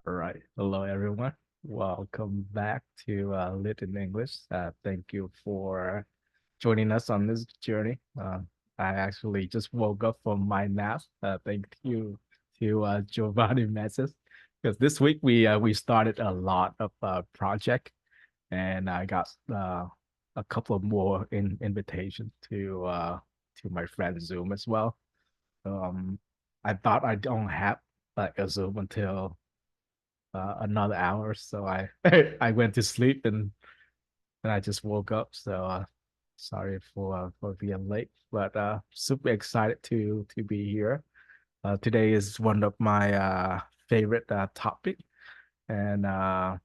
All right. Hello, everyone. Welcome back to Lit in English. Thank you for joining us on this journey. I actually just woke up from my nap. Thank you to Giovanni Mezzes, because this week we started a lot of project, and I got a couple of more invitations to my friend Zoom as well. Um, I thought I don't have like a Zoom until another hour. So I I went to sleep and I just woke up. So sorry for being late, but super excited to be here. Today is one of my favorite topic, and uh,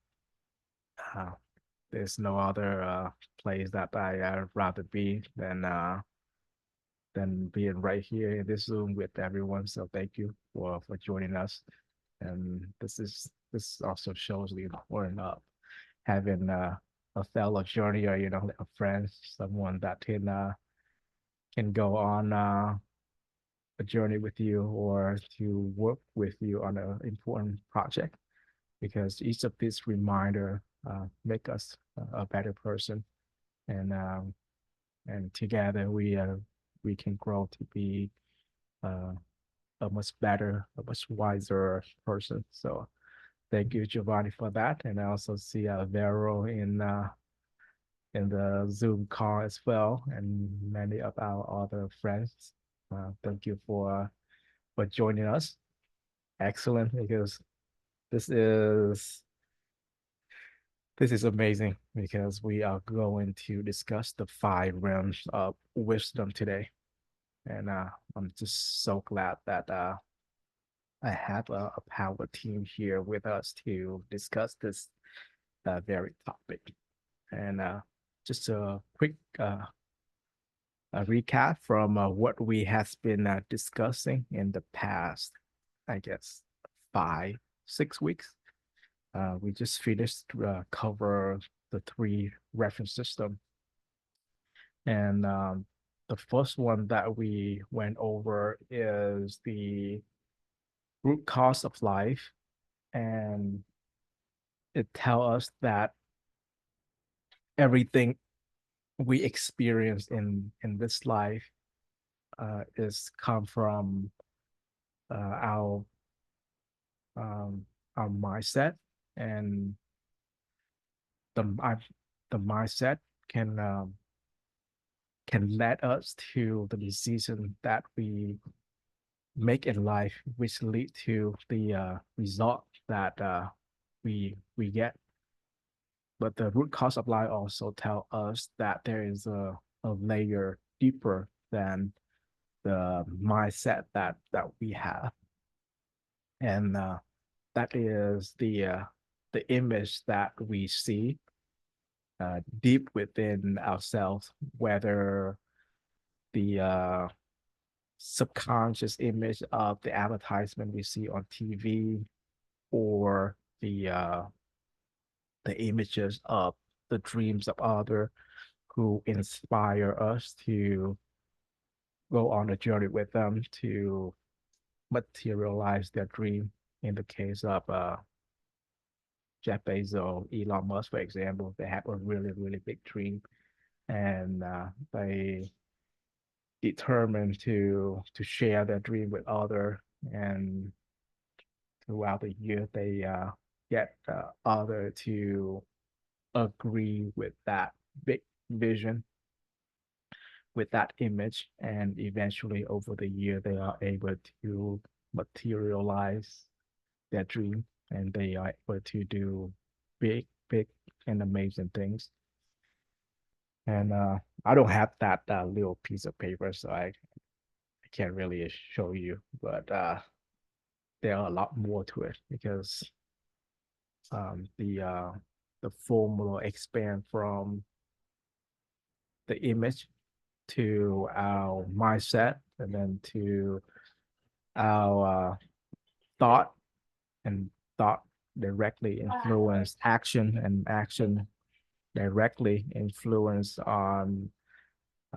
there's no other place that I rather be than being right here in this Zoom with everyone. So thank you for joining us. And this also shows the importance of having a fellow journeyer, like a friend, someone that can go on a journey with you or to work with you on an important project, because each of these reminder make us a better person, and together we can grow to be uh, a much better, a much wiser person. So thank you, Giovanni, for that. And I also see Vero in the Zoom call as well, and many of our other friends. Thank you for joining us. Excellent, because this is this is amazing, because we are going to discuss the five realms of wisdom today. And I'm just so glad that I have a power team here with us to discuss this very topic. And just a quick a recap from what we has been discussing in the past, I guess, 5, 6 weeks. We just finished cover the three reference system, and the first one that we went over is the root cause of life, and it tell us that everything we experience in this life is come from our um, our mindset, and the the mindset can can lead us to the decision that we make in life, which lead to the result that we get. But the root cause of life also tell us that there is a layer deeper than the mindset that we have, and that is the image that we see deep within ourselves, whether the subconscious image of the advertisement we see on TV, or the images of the dreams of other who inspire us to go on a journey with them to materialize their dream. In the case of Jeff Bezos, Elon Musk, for example, they have a really, really big dream, and they determined to share their dream with other. And throughout the year, they get other to agree with that big vision, with that image, and eventually over the year they are able to materialize their dream, and they are able to do big and amazing things. And I don't have that little piece of paper, so I can't really show you, but there are a lot more to it, because the formula expand from the image to our mindset, and then to our thought, and thought directly influence action, and action directly influence on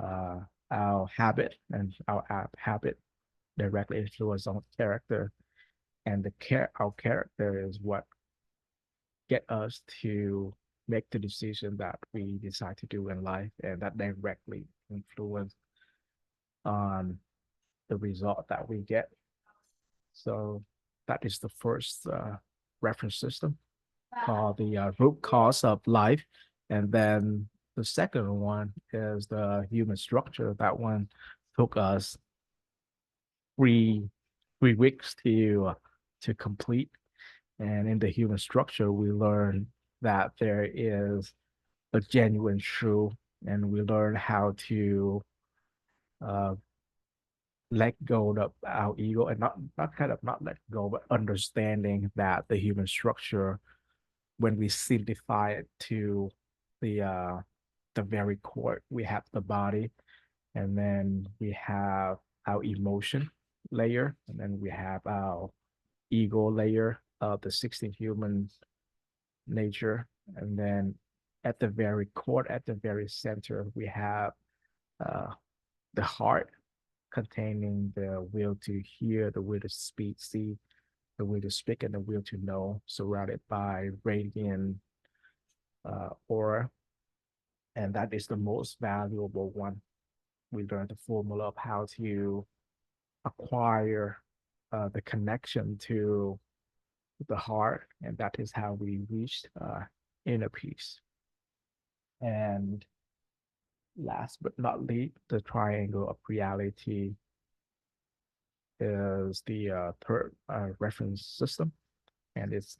uh, our habit, and our habit directly influence on character, and our character is what get us to make the decision that we decide to do in life, and that directly influence on the result that we get. So that is the first reference system called the root cause of life. And then the second one is the human structure. That one took us three three weeks to complete. And in the human structure, we learn that there is a genuine truth, and we learn how to uh, let go of our ego, and not kind of not let go, but understanding that the human structure, when we simplify it to the the very core, we have the body, and then we have our emotion layer, and then we have our ego layer of the 16 human nature, and then at the very core, at the very center, we have uh, the heart containing the will to hear, the will to speak, see, the will to speak, and the will to know, surrounded by radiant aura. And that is the most valuable one. We learn the formula of how to acquire the connection to the heart, and that is how we reached inner peace. And last but not least, the triangle of reality is the third reference system, and it's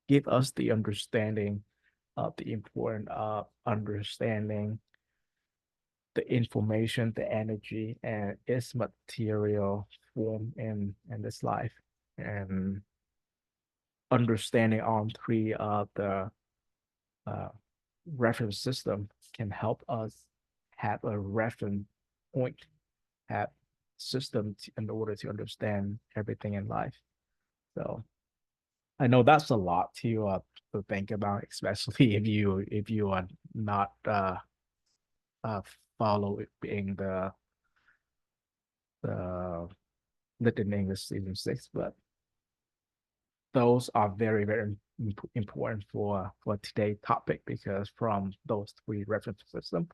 give us the understanding of the importance of understanding the information, the energy, and its material form in this life, and understanding all three of the uh, reference system can help us have a reference point, have system in order to understand everything in life. So I know that's a lot to think about, especially if you are not uh following the written English season six, but those are very very important for today's topic, because from those three reference systems,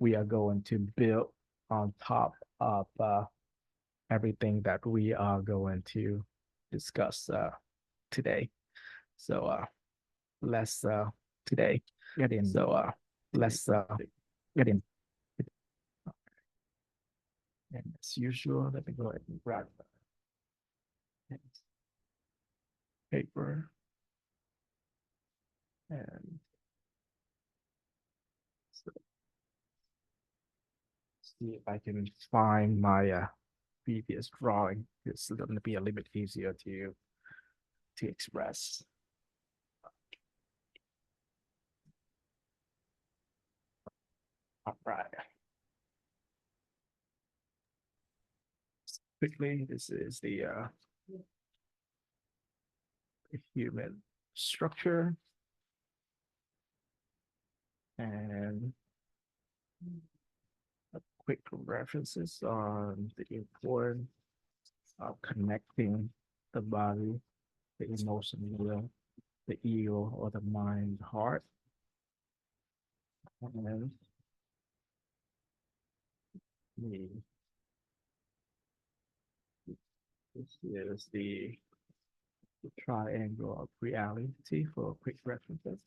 we are going to build on top of everything that we are going to discuss today. So let's today get in. So let's get in. And as usual, let me go ahead and grab paper and so see if I can find my previous drawing. It's going to be a little bit easier to express. All right. Quickly, this is the human structure, and quick references on the importance of connecting the body, the emotion will, the ego or the mind, heart. And the this is the triangle of reality for quick references.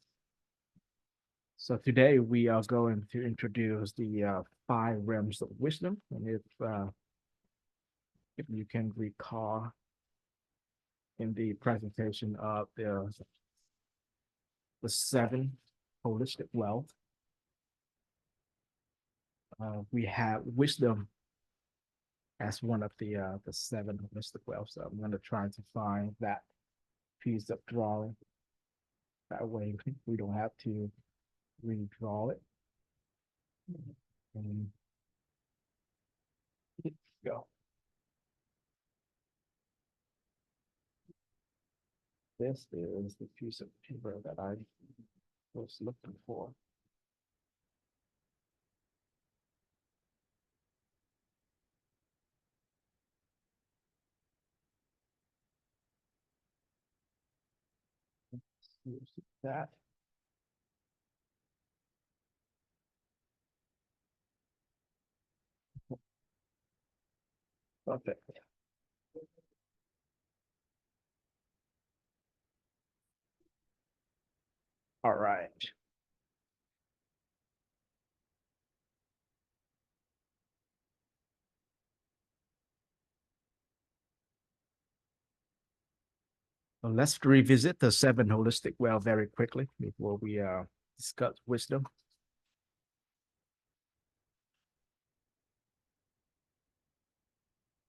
So today we are going to introduce the five realms of wisdom, and if you can recall in the presentation of the seven holistic wealth, we have wisdom as one of the seven holistic wealth. So I'm going to try to find that piece of drawing. That way we don't have to redraw it. And go. This is the piece of paper that I was looking for. That perfect. All right. Well, let's revisit the seven holistic well very quickly before we discuss wisdom.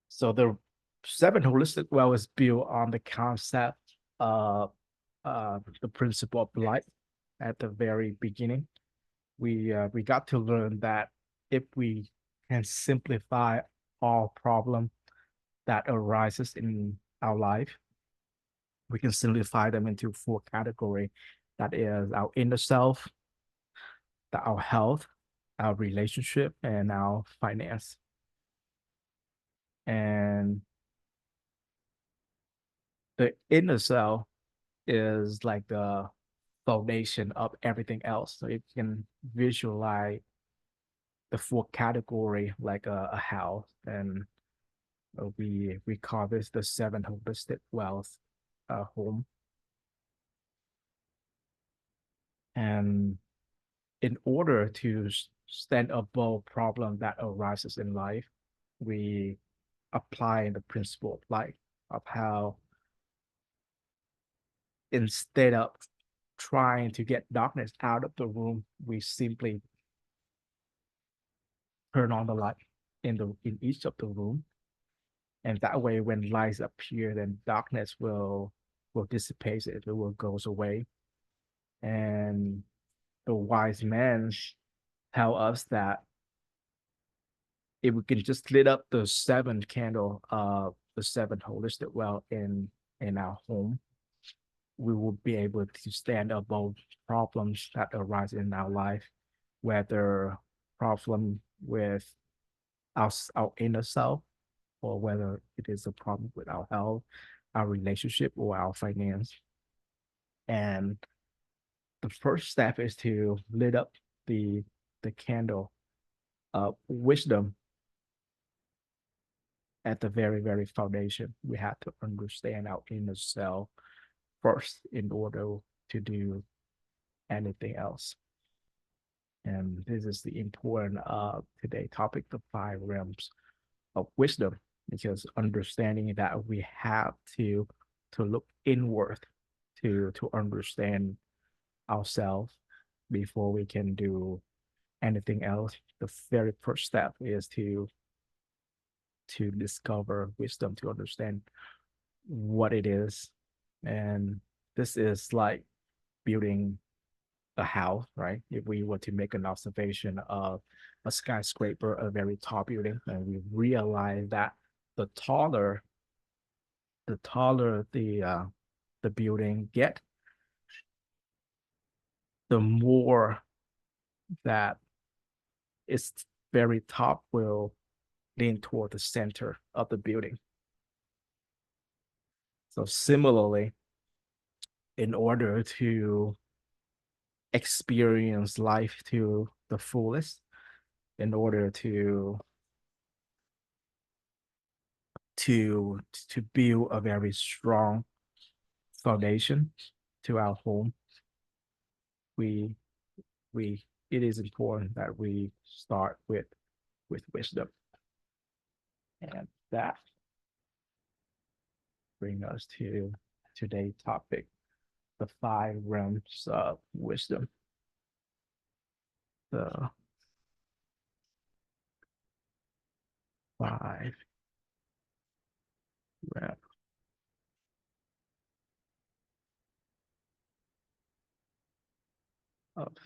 So the seven holistic well is built on the concept of the principle of light at the very beginning. We got to learn that if we can simplify all problem that arises in our life, we can simplify them into four category. That is our inner self, our health, our relationship, and our finance. And the inner self is like the foundation of everything else. So you can visualize the four category like a house, and we call this the seven holistic wealth home. And in order to stand above problem that arises in life, we apply the principle of light, of how instead of trying to get darkness out of the room, we simply turn on the light in each of the room. And that way when lights appear, then darkness will dissipate, it will goes away. And the wise men tell us that if we can just lit up the seven candle of the seven holistic well in our home, we will be able to stand above problems that arise in our life, whether problem with our inner self, or whether it is a problem with our health, our relationship, or our finance. And the first step is to lit up the the candle of wisdom at the very, very foundation. We have to understand our inner self first in order to do anything else. And this is the important today topic, the five realms of wisdom, because understanding that we have to look inward to understand ourselves before we can do anything else. The very first step is to discover wisdom, to understand what it is. And this is like building a house, right? If we were to make an observation of a skyscraper, a very tall building, and we realize that the taller the building get, the more that its very top will lean toward the center of the building. So similarly, in order to experience life to the fullest, in order to to build a very strong foundation to our home, we we it is important that we start with wisdom. And that brings us to today's topic, the five realms of wisdom. The five realms of wisdom.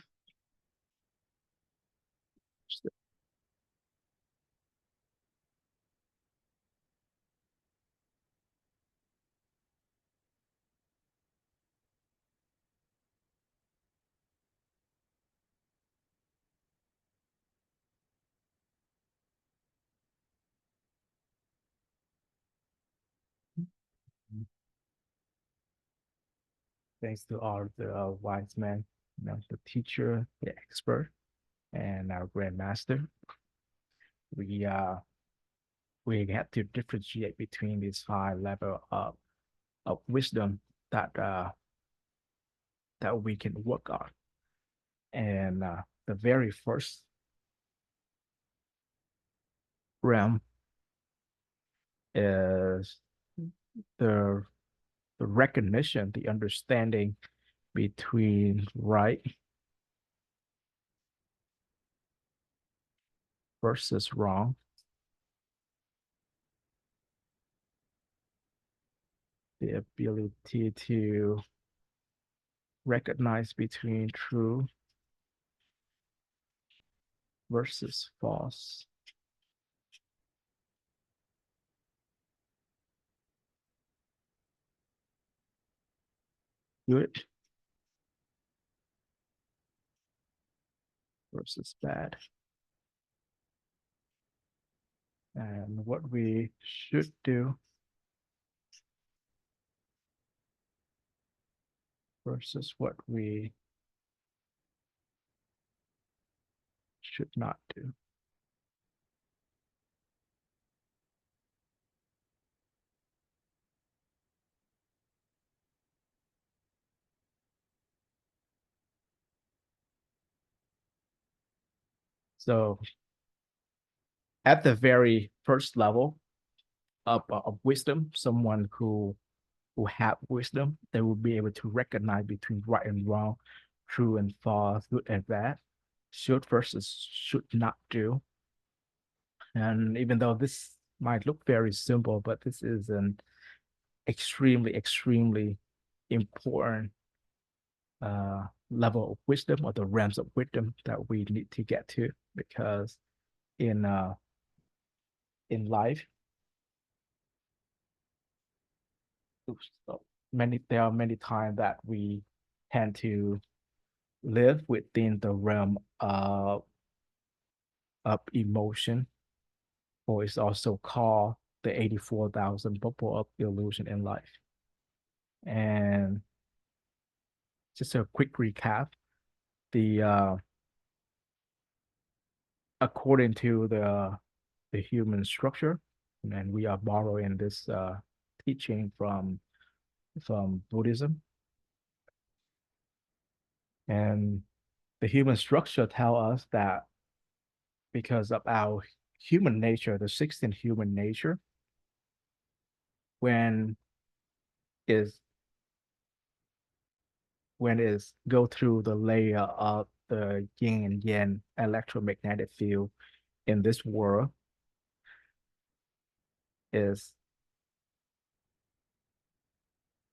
thanks to all the wise men, the teacher, the expert, and our grandmaster. We uh we have to differentiate between these high level of wisdom that we can work on. And the very first realm is the the recognition, the understanding between right versus wrong, the ability to recognize between true versus false. Good versus bad. And what we should do versus what we should not do. So at the very first level of wisdom, someone who have wisdom, they will be able to recognize between right and wrong, true and false, good and bad, should versus should not do. And even though this might look very simple, but this is an extremely important level of wisdom, or the realms of wisdom that we need to get to, because in uh in life, there are many times that we tend to live within the realm of emotion, or it's also called the 84,000 bubble of illusion in life. And just a quick recap, the according to the human structure, and we are borrowing this teaching from Buddhism. And the human structure tell us that because of our human nature, the 16th human nature, when is when is go through the layer of the yin and yang electromagnetic field in this world, is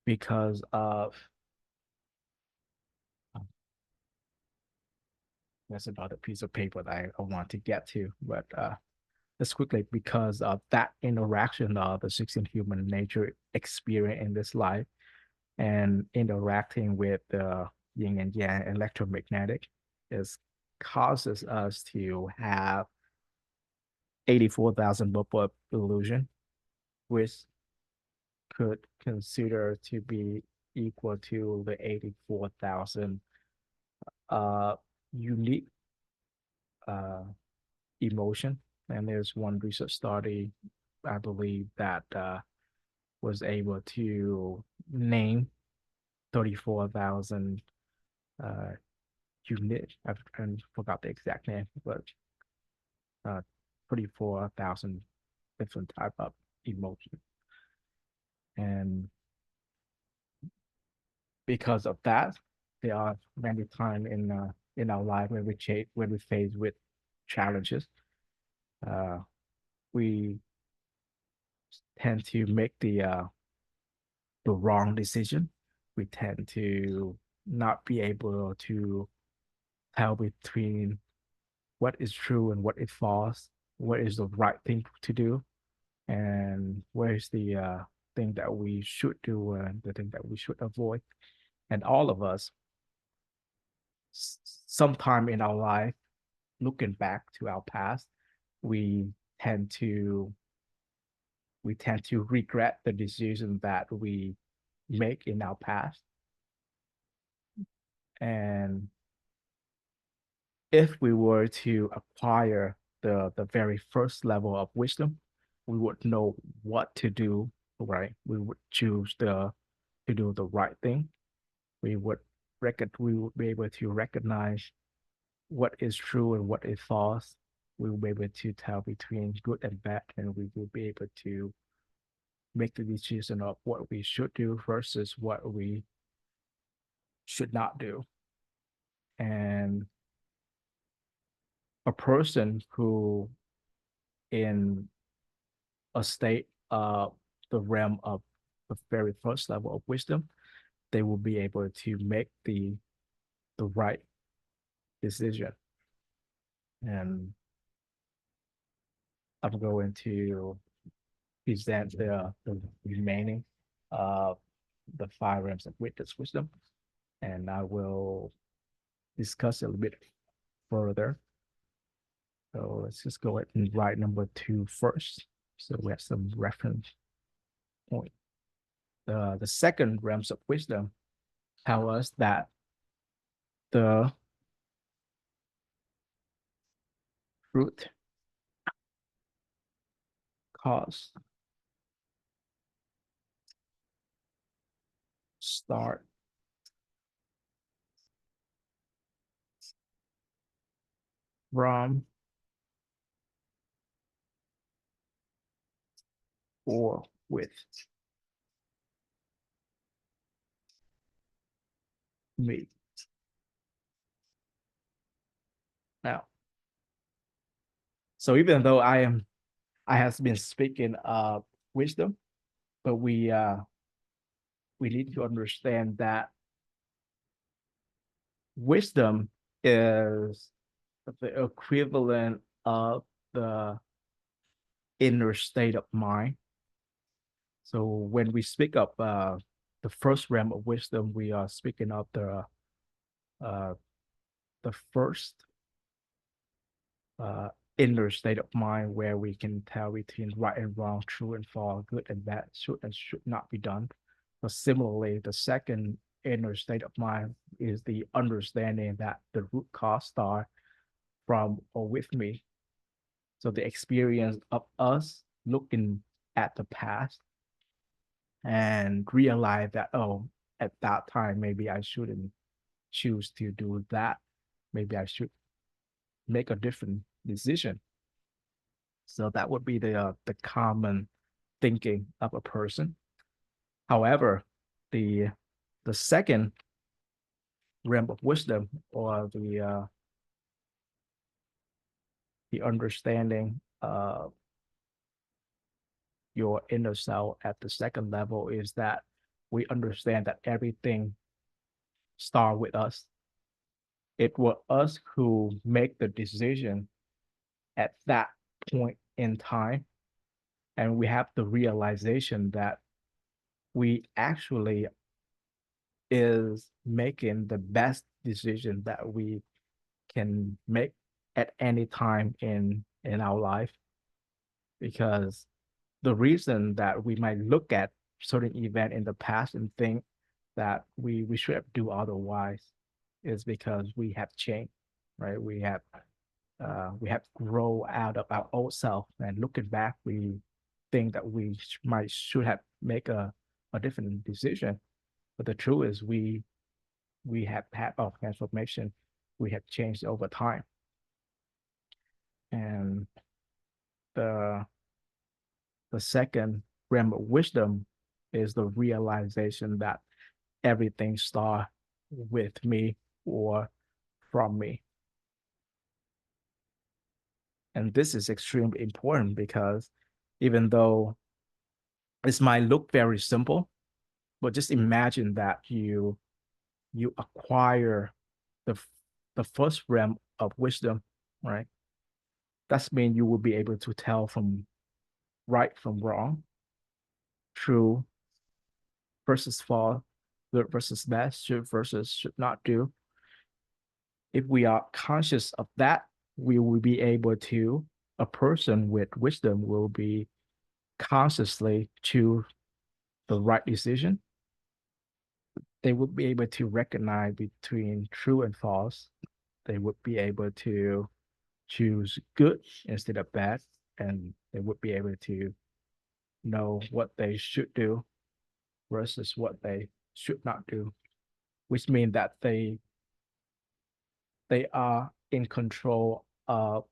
because of that's another piece of paper that I want to get to, but just quickly, because of that interaction of the 16 human nature experience in this life and interacting with the yin and yang electromagnetic, is causes us to have 84,000 bubble illusion, which could consider to be equal to the 84,000 uh, unique uh, emotion. And there's one research study, I believe, that was able to name 34,000 uh, unique, I forgot the exact name, but 34,000 different type of emotion. And because of that, there are many times in our life when we face with challenges, uh, we tend to make the wrong decision. We tend to not be able to tell between what is true and what is false, what is the right thing to do, and where is the thing that we should do and the thing that we should avoid. And all of us, sometime in our life, looking back to our past, we tend to regret the decision that we make in our past. And if we were to acquire the very first level of wisdom, we would know what to do, right? We would choose to do the right thing. We would be able to recognize what is true and what is false. We will be able to tell between good and bad, and we will be able to make the decision of what we should do versus what we should not do. And a person who in a state of the realm of the very first level of wisdom, they will be able to make the right decision. And I'm going to present the remaining uh the five realms of witness wisdom, and I will discuss it a little bit further. So let's just go ahead and write number 2 first. So we have some reference point. The second realms of wisdom tell us that the root cause start from or with me. Now, so even though I have been speaking of wisdom, but we need to understand that wisdom is the equivalent of the inner state of mind. So when we speak of the first realm of wisdom, we are speaking of uh, the first uh, inner state of mind where we can tell between right and wrong, true and false, good and bad, should and should not be done. But similarly, the second inner state of mind is the understanding that the root cause start from or with me. So the experience of us looking at the past and realize that, oh, at that time, maybe I shouldn't choose to do that. Maybe I should make a different decision. So that would be the common thinking of a person. However, the the second realm of wisdom, or the understanding of your inner self at the second level, is that we understand that everything starts with us. It was us who make the decision at that point in time, and we have the realization that we actually is making the best decision that we can make at any time in our life. Because the reason that we might look at certain event in the past and think that we should have do otherwise is because we have changed, right? We have grow out of our old self, and looking back, we think that we might should have make a different decision. But the truth is we have had our transformation, we have changed over time. And the the second realm of wisdom is the realization that everything starts with me or from me. And this is extremely important because even though this might look very simple, but just imagine that you acquire the the first realm of wisdom, right? That's mean you will be able to tell from right from wrong, true versus false, good versus bad, should versus should not do. If we are conscious of that, we will be able to, a person with wisdom will be consciously choose the right decision they would be able to recognize between true and false. They would be able to choose good instead of bad, and they would be able to know what they should do versus what they should not do, which means that they are in control of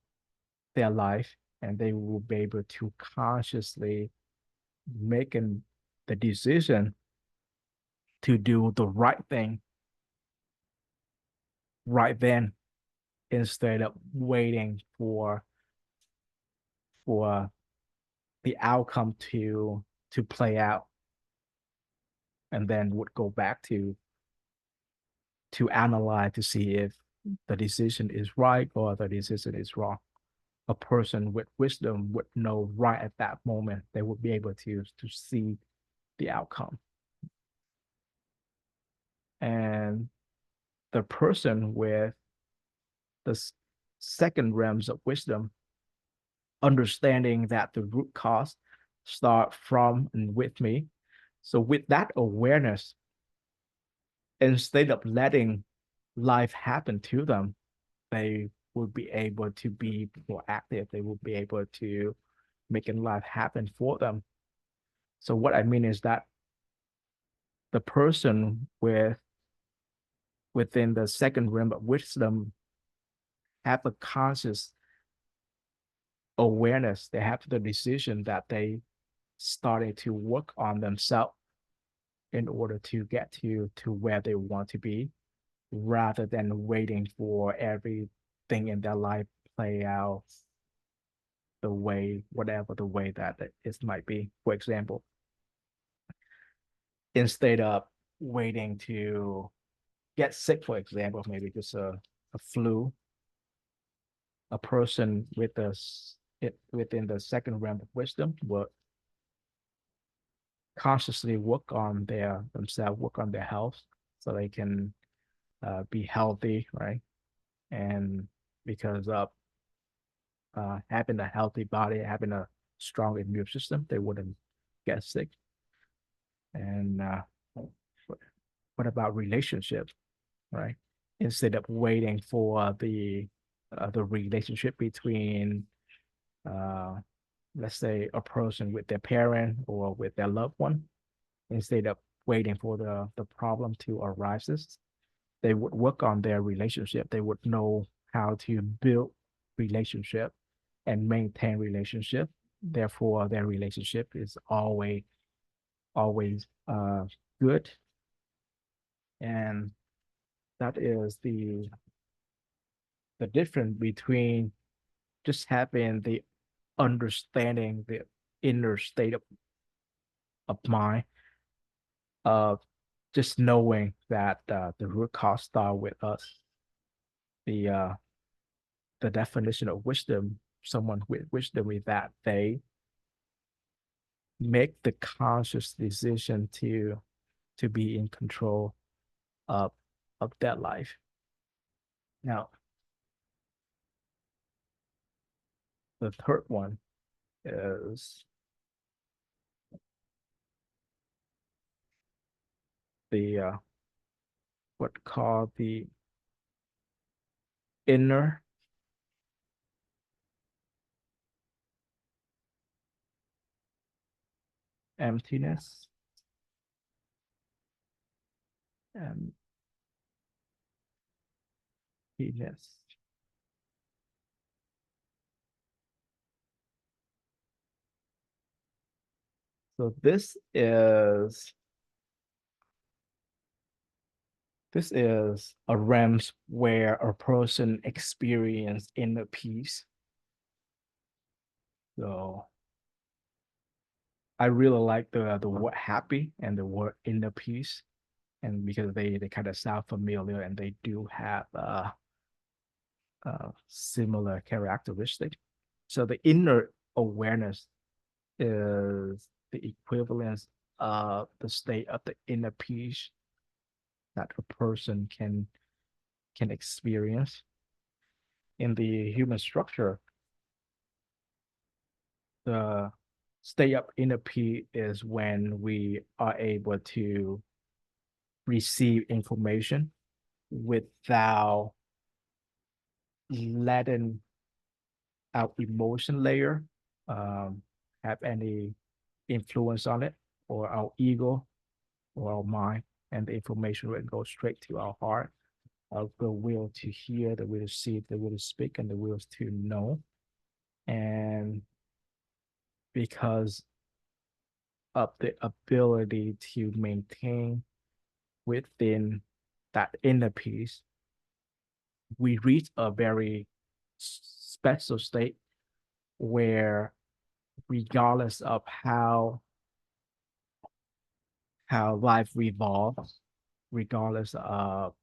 their life, and they will be able to consciously making the decision to do the right thing right then, instead of waiting for the outcome to play out, and then would go back to analyze to see if the decision is right or the decision is wrong. A person with wisdom would know right at that moment. They would be able to see the outcome. And the person with the second realms of wisdom, understanding that the root cause start from and with me. So with that awareness, instead of letting life happen to them, they will be able to be proactive. They will be able to making life happen for them. So what I mean is that the person within the second realm of wisdom have a conscious awareness. They have the decision that they started to work on themselves in order to get to where they want to be, rather than waiting for everything in their life play out the way, whatever the way that it might be. For example, instead of waiting to get sick, for example, maybe just a flu, a person with within the second realm of wisdom will consciously work on their themselves, work on their health, so they can be healthy, right? And because of having a healthy body, having a strong immune system, they wouldn't get sick. And what about relationships, right? Instead of waiting for the relationship between uh, let's say a person with their parent or with their loved one, instead of waiting for the problem to arise, they would work on their relationship. They would know how to build relationship and maintain relationship. Therefore, their relationship is always good. And that is the difference between just having the understanding the inner state of mind, of just knowing that the root cause start with us. The the definition of wisdom, someone with wisdom is that they make the conscious decision to be in control of of that life. Now, the third one is the what called the inner emptiness. Emptiness. So this is a realms where a person experience inner peace. So I really like the word happy and the word inner peace, and because they kind of sound familiar and they do have similar characteristic. So the inner awareness is the equivalence of the state of the inner peace that a person can experience. In the human structure, the state of inner peace is when we are able to receive information without letting our emotion layer have any influence on it, or our ego or our mind, and the information will go straight to our heart, the will to hear, the will to see, the will to speak, and the will to know. And because of the ability to maintain within that inner peace, we reach a very special state where, regardless of how life revolves, regardless of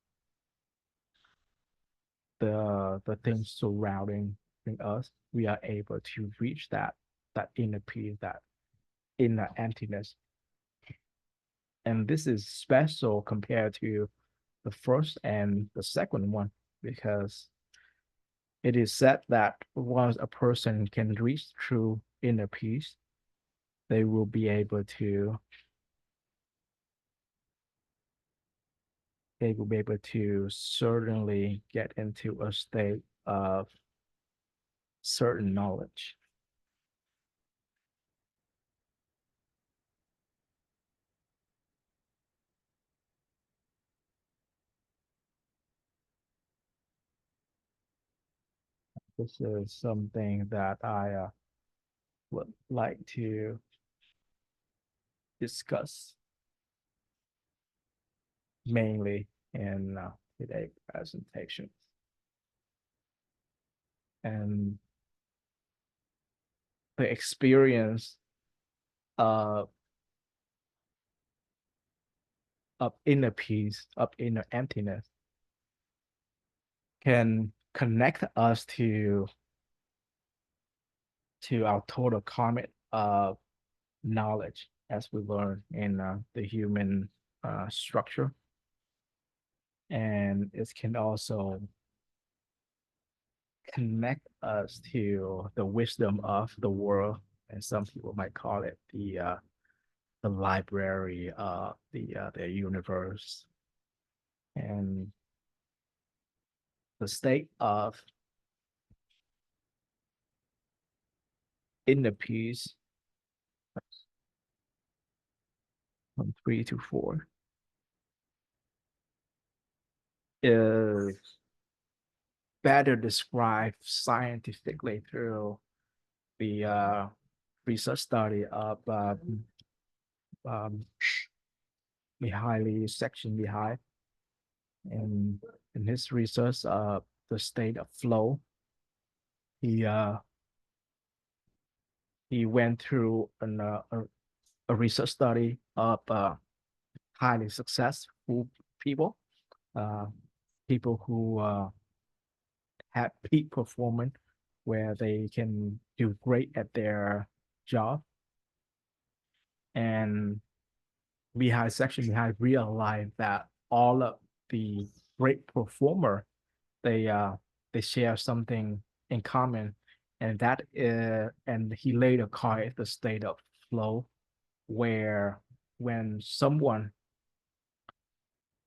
the things surrounding us, we are able to reach that inner peace, that inner emptiness. And this is special compared to the first and the second one, because it is said that once a person can reach true inner peace, they will be able to certainly get into a state of certain knowledge. This is something that I would like to discuss mainly in today's presentation. And the experience of inner peace, of inner emptiness, can connect us to our total karmic knowledge, as we learn in the human structure. And it can also connect us to the wisdom of the world, and some people might call it the library of the universe. And the state of inner peace from 3 to 4 is better described scientifically through the research study of um, Mihaly Csikszentmihalyi. And in his research, the state of flow, he went through a research study of highly successful people, uh, people who have peak performance, where they can do great at their job. And Mihaly Csikszentmihalyi realized that all of the great performer, they they share something in common, and that and he later called it the state of flow, where when someone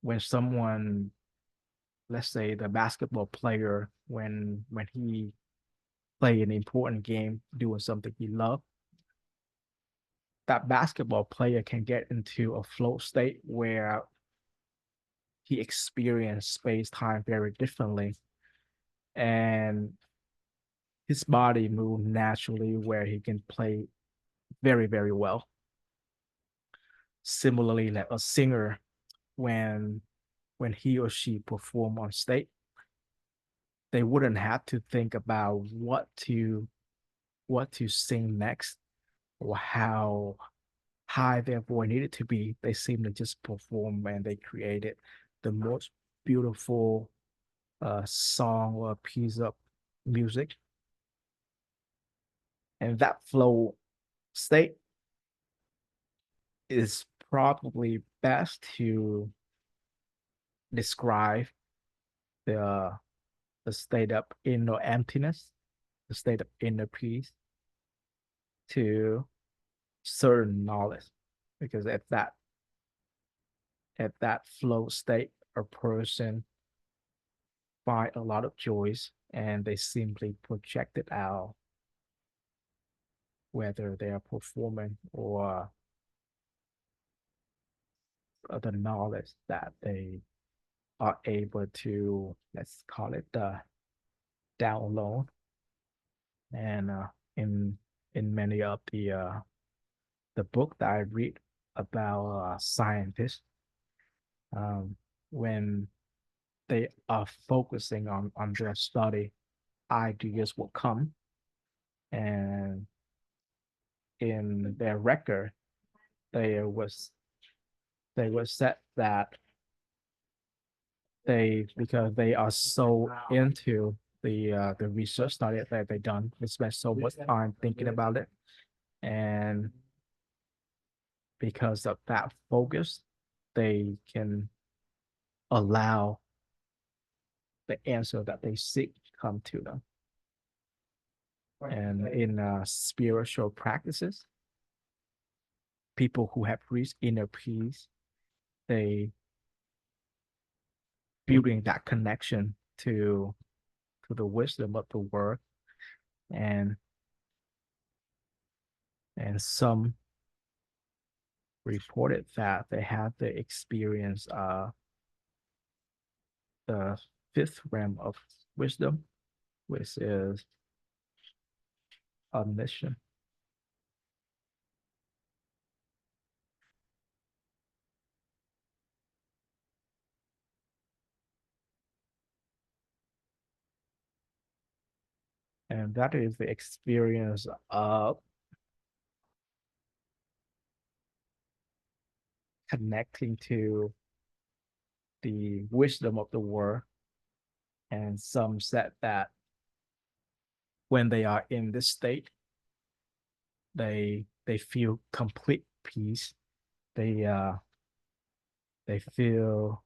when someone let's say the basketball player, when he play an important game doing something he loved, that basketball player can get into a flow state where he experienced space time very differently, and his body move naturally, where he can play very, very well. Similarly, like a singer, when he or she perform on stage, they wouldn't have to think about what to sing next, or how high their voice needed to be. They seem to just perform, and they created the most beautiful song or piece of music. And that flow state is probably best to describe the the state of inner emptiness, the state of inner peace, to certain knowledge. Because at that flow state, a person find a lot of joys and they simply project it out, whether they are performing or the knowledge that they are able to, let's call it the download. And in in many of the book that I read about scientists, um, when they are focusing on their study, ideas will come, and in their record, they was they was said that they, because they are so into the research study that they done, they spend so much time thinking about it, and because of that focus, they can allow the answer that they seek to come to them. And in spiritual practices, people who have reached inner peace, they building that connection to the wisdom of the world, and some reported that they had the experience the fifth realm of wisdom, which is omniscient. And that is the experience of connecting to the wisdom of the world. And some said that when they are in this state, they feel complete peace. They feel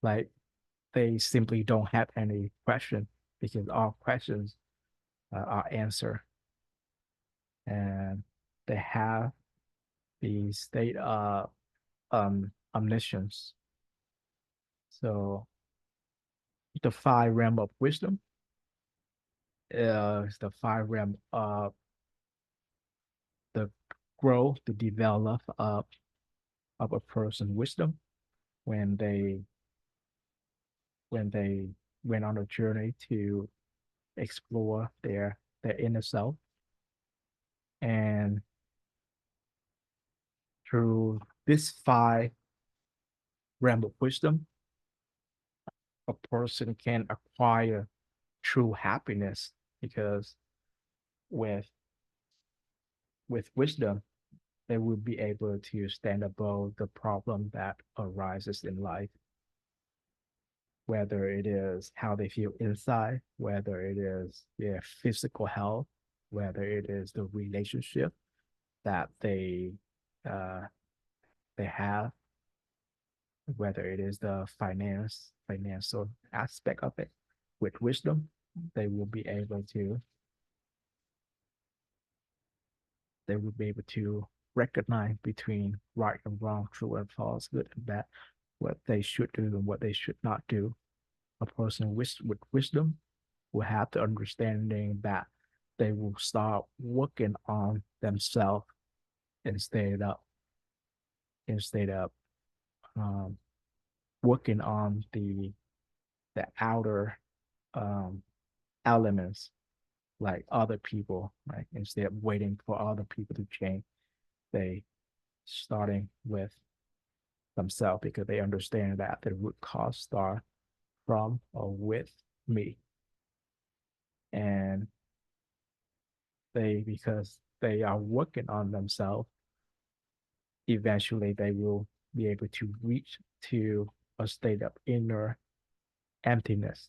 like they simply don't have any question, because all questions are answered, and they have the state of omniscience. So the five realm of wisdom is the five realm of the growth, the develop of a person's wisdom when they went on a journey to explore their inner self. And through this five realm of wisdom, a person can acquire true happiness, because with wisdom, they will be able to stand above the problem that arises in life, whether it is how they feel inside, whether it is their physical health, whether it is the relationship that uh, they have, whether it is the financial aspect of it. With wisdom, they will be able to recognize between right and wrong, true and false, good and bad, what they should do and what they should not do. A person with wisdom will have the understanding that they will start working on themselves instead of instead of um, working on the outer um, elements, like other people, right? Instead of waiting for other people to change, they starting with themselves, because they understand that the root cause start from or with me. And because they are working on themselves, eventually they will be able to reach to a state of inner emptiness,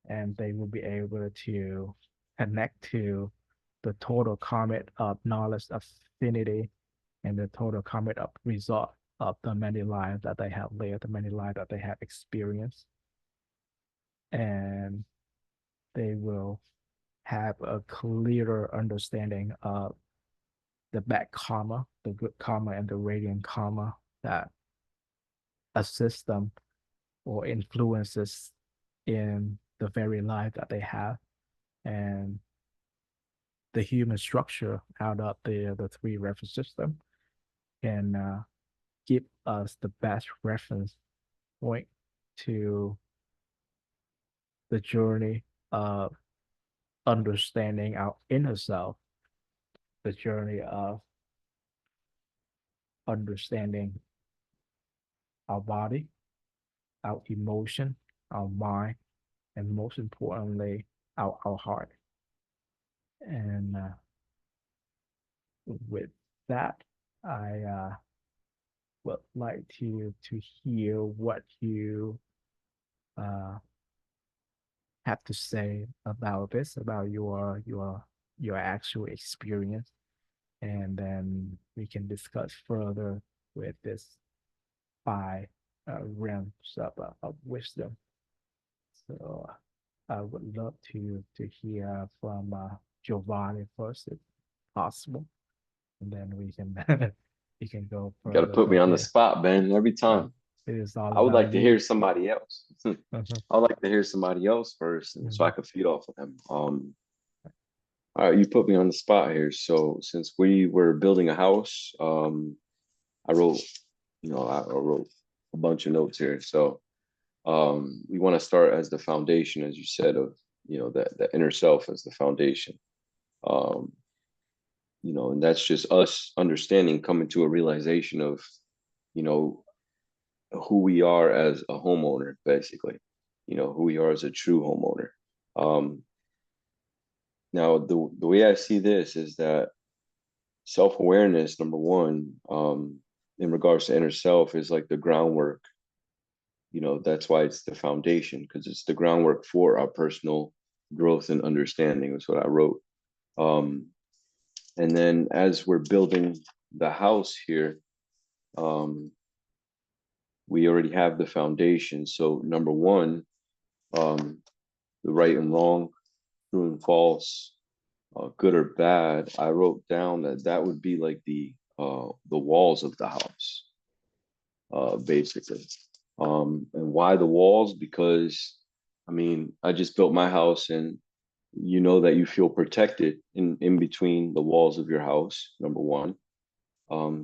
and they will be able to connect to the total karmic of knowledge affinity, and the total karmic of result of the many lives that they have lived, the many lives that they have experienced. And they will have a clearer understanding of the bad karma, the good karma, and the radiant karma that assist them or influences in the very life that they have. And the human structure out of the three reference system can give us the best reference point to the journey of understanding our inner self, the journey of understanding our body, our emotion, our mind, and most importantly, our heart. And with that, I would like to hear what you uh, have to say about this, about your actual experience, and then we can discuss further with this five realms of wisdom. So I would love to hear from Giovanni first, if possible, and then we can go You got to further put me from on the there. spot, Ben, every Uh, time. it is all I would about like to you. hear somebody else. Mhm, I'd like to hear somebody else first, and so I mhm. could feed off of them. All right, you put me on the spot here. So since we were building a house, I wrote, I wrote a bunch of notes here. So we want to start as the foundation, as you said, of the inner self as the foundation. Um, and that's just us understanding, coming to a realization of, you know, who we are as a homeowner, basically, who we are as a true homeowner. Um, Now, the way I see this is that self-awareness, number one, in regards to inner self, is like the groundwork. That's why it's the foundation, because it's the groundwork for our personal growth and understanding, is what I wrote. Um, and then as we're building the house here, um, we already have the foundation. So number one, um, the right and wrong, true and false, good or bad, I wrote down that that would be like the walls of the house, basically. And why the walls? Because I mean, I just built my house, and you know that you feel protected in between the walls of your house. Number one.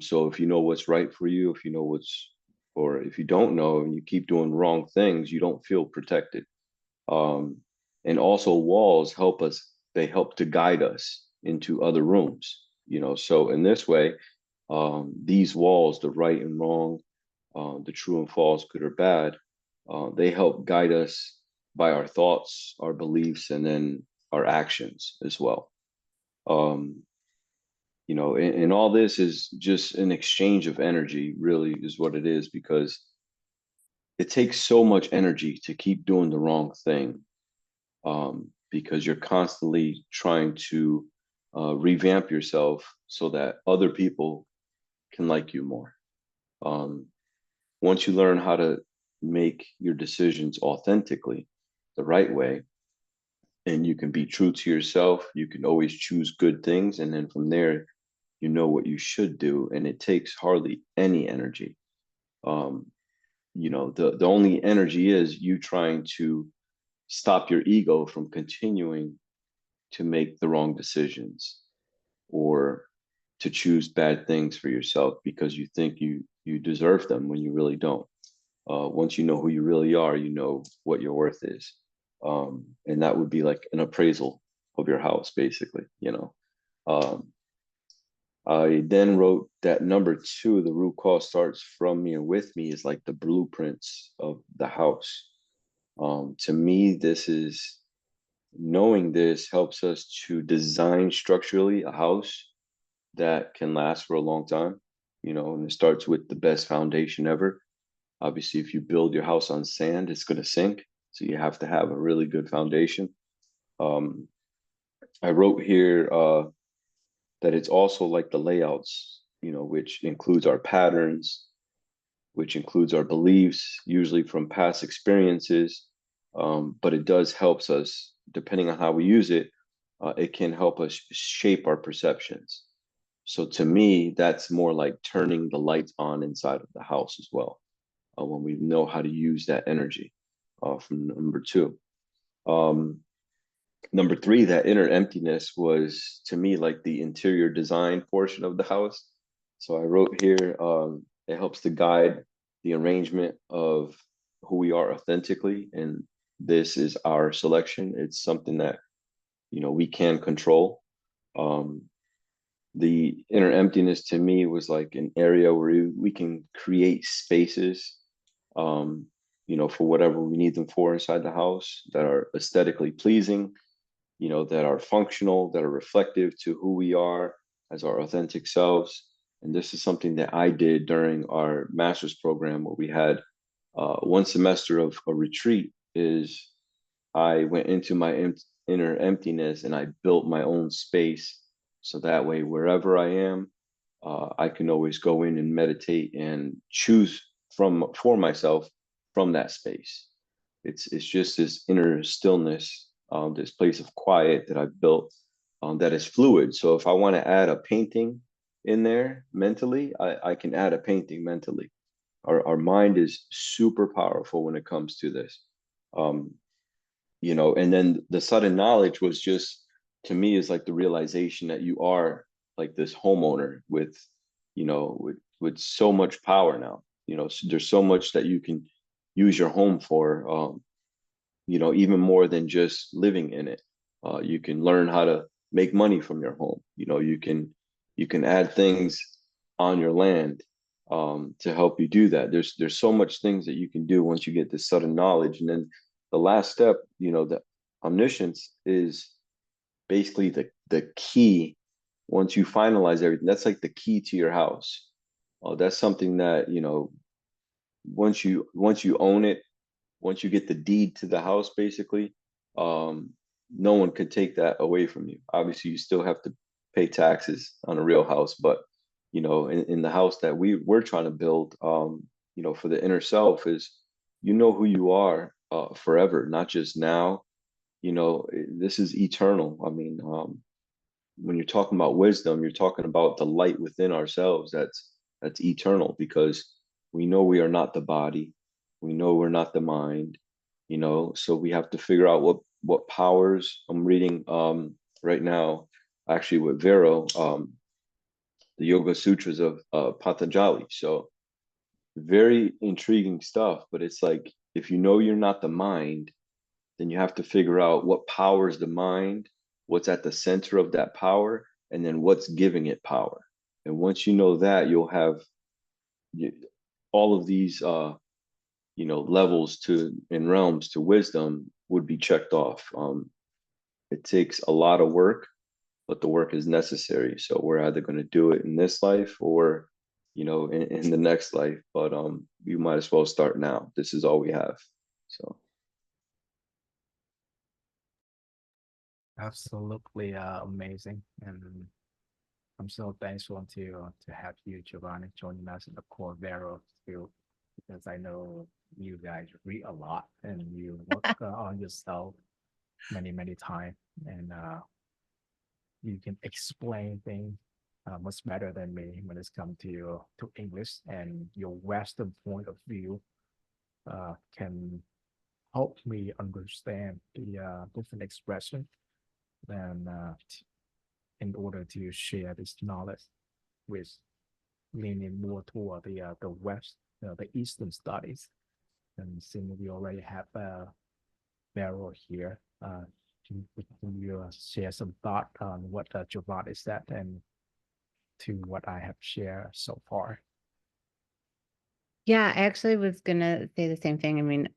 So if you know what's right for you, if you know or if you don't know and you keep doing wrong things, you don't feel protected. Um, and also walls help us, they help to guide us into other rooms, so in this way, these walls, the right and wrong, the true and false, good or bad, they help guide us by our thoughts, our beliefs, and then our actions as well. um, and all this is just an exchange of energy, really is what it is, because it takes so much energy to keep doing the wrong thing, because you're constantly trying to revamp yourself so that other people can like you more. Um, Once you learn how to make your decisions authentically, the right way, and you can be true to yourself, you can always choose good things. And then from there, you know what you should do. And it takes hardly any energy. Um, the only energy is you trying to stop your ego from continuing to make the wrong decisions, or to choose bad things for yourself because you think you deserve them when you really don't. Once you know who you really are, you know what your worth is. And that would be like an appraisal of your house, basically. Um, I then wrote that number two, the root cause starts from me and with me, is like the blueprints of the house. To me, this is knowing this helps us to design structurally a house that can last for a long time, and it starts with the best foundation ever. Obviously, if you build your house on sand, it's going to sink. So you have to have a really good foundation. Um, I wrote here that it's also like the layouts, which includes our patterns, which includes our beliefs, usually from past experiences. But it does helps us, depending on how we use it, it can help us shape our perceptions. So to me, that's more like turning the lights on inside of the house as well, when we know how to use that energy, from number two. Um, Number three, that inner emptiness was to me like the interior design portion of the house. So I wrote here, it helps to guide the arrangement of who we are authentically. And this is our selection. It's something that, we can control. Um, the inner emptiness to me was like an area where we can create spaces, um, for whatever we need them for inside the house that are aesthetically pleasing, that are functional, that are reflective to who we are as our authentic selves. And this is something that I did during our master's program, where we had, one semester of a retreat. Is I went into my inner emptiness and I built my own space. So that way, wherever I am, I can always go in and meditate and choose for myself from that space. It's just this inner stillness, this place of quiet that I built, that is fluid. So if I want to add a painting in there mentally, I can add a painting mentally. Our mind is super powerful when it comes to this. Um, and then the sudden knowledge was just, to me, is like the realization that you are like this homeowner with, with so much power now. There's so much that you can use your home for, even more than just living in it. You can learn how to make money from your home. You can add things on your land, to help you do that. There's so much things that you can do once you get this sudden knowledge. And then the last step, the omniscience is basically the key. Once you finalize everything, that's like the key to your house. That's something that, once you own it, once you get the deed to the house, basically, no one could take that away from you. Obviously, you still have to pay taxes on a real house, but in the house that we're trying to build, for the inner self, is who you are, forever, not just now. This is eternal. I mean, when you're talking about wisdom, you're talking about the light within ourselves that's eternal, because we know we are not the body, we know we're not the mind, so we have to figure out what powers. I'm reading, right now, actually, with Vero, the Yoga Sutras of, Patanjali. So very intriguing stuff, but it's like, if you're not the mind, then you have to figure out what powers the mind, what's at the center of that power, and then what's giving it power. And once you know that, you'll have all of these, levels to and realms to wisdom would be checked off. It takes a lot of work, but the work is necessary. So we're either going to do it in this life, or in the next life. But you might as well start now. This is all we have. So. Absolutely amazing. And I'm so thankful to have you, Giovanni, joining us in the Core Vero field, because I know you guys read a lot and you work on yourself many, many times. And you can explain things much better than me when it's come to English, and your Western point of view can help me understand the different expression, and in order to share this knowledge with leaning more toward the West, the Eastern studies. And since we already have Beryl here, can you share some thought on what Giovanni said and to what I have shared so far? Yeah, I actually was gonna say the same thing. I mean,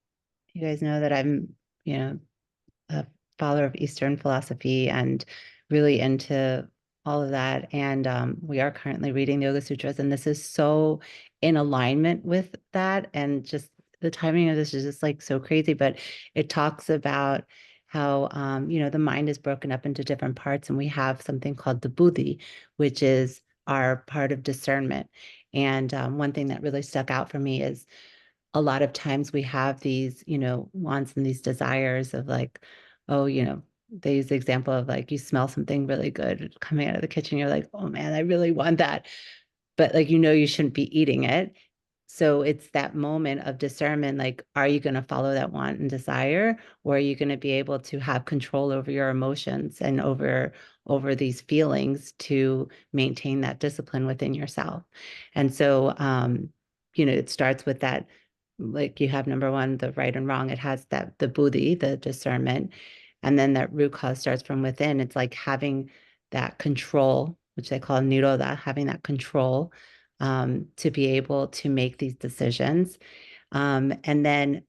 you guys know that I'm, a follower of Eastern philosophy and really into all of that. And we are currently reading the Yoga Sutras, and this is so in alignment with that. And just the timing of this is just like so crazy. But it talks about how the mind is broken up into different parts, and we have something called the buddhi, which is our part of discernment. And one thing that really stuck out for me is a lot of times we have these, wants and these desires of like, oh, they use the example of like, you smell something really good coming out of the kitchen. You're like, oh man, I really want that. But like, you shouldn't be eating it. So it's that moment of discernment, like, are you going to follow that want and desire, or are you going to be able to have control over your emotions and over these feelings to maintain that discipline within yourself? And so, it starts with that, like you have number one, the right and wrong. It has that the buddhi, the discernment, and then that root cause starts from within. It's like having that control, which they call nirodha, having that control to be able to make these decisions. And then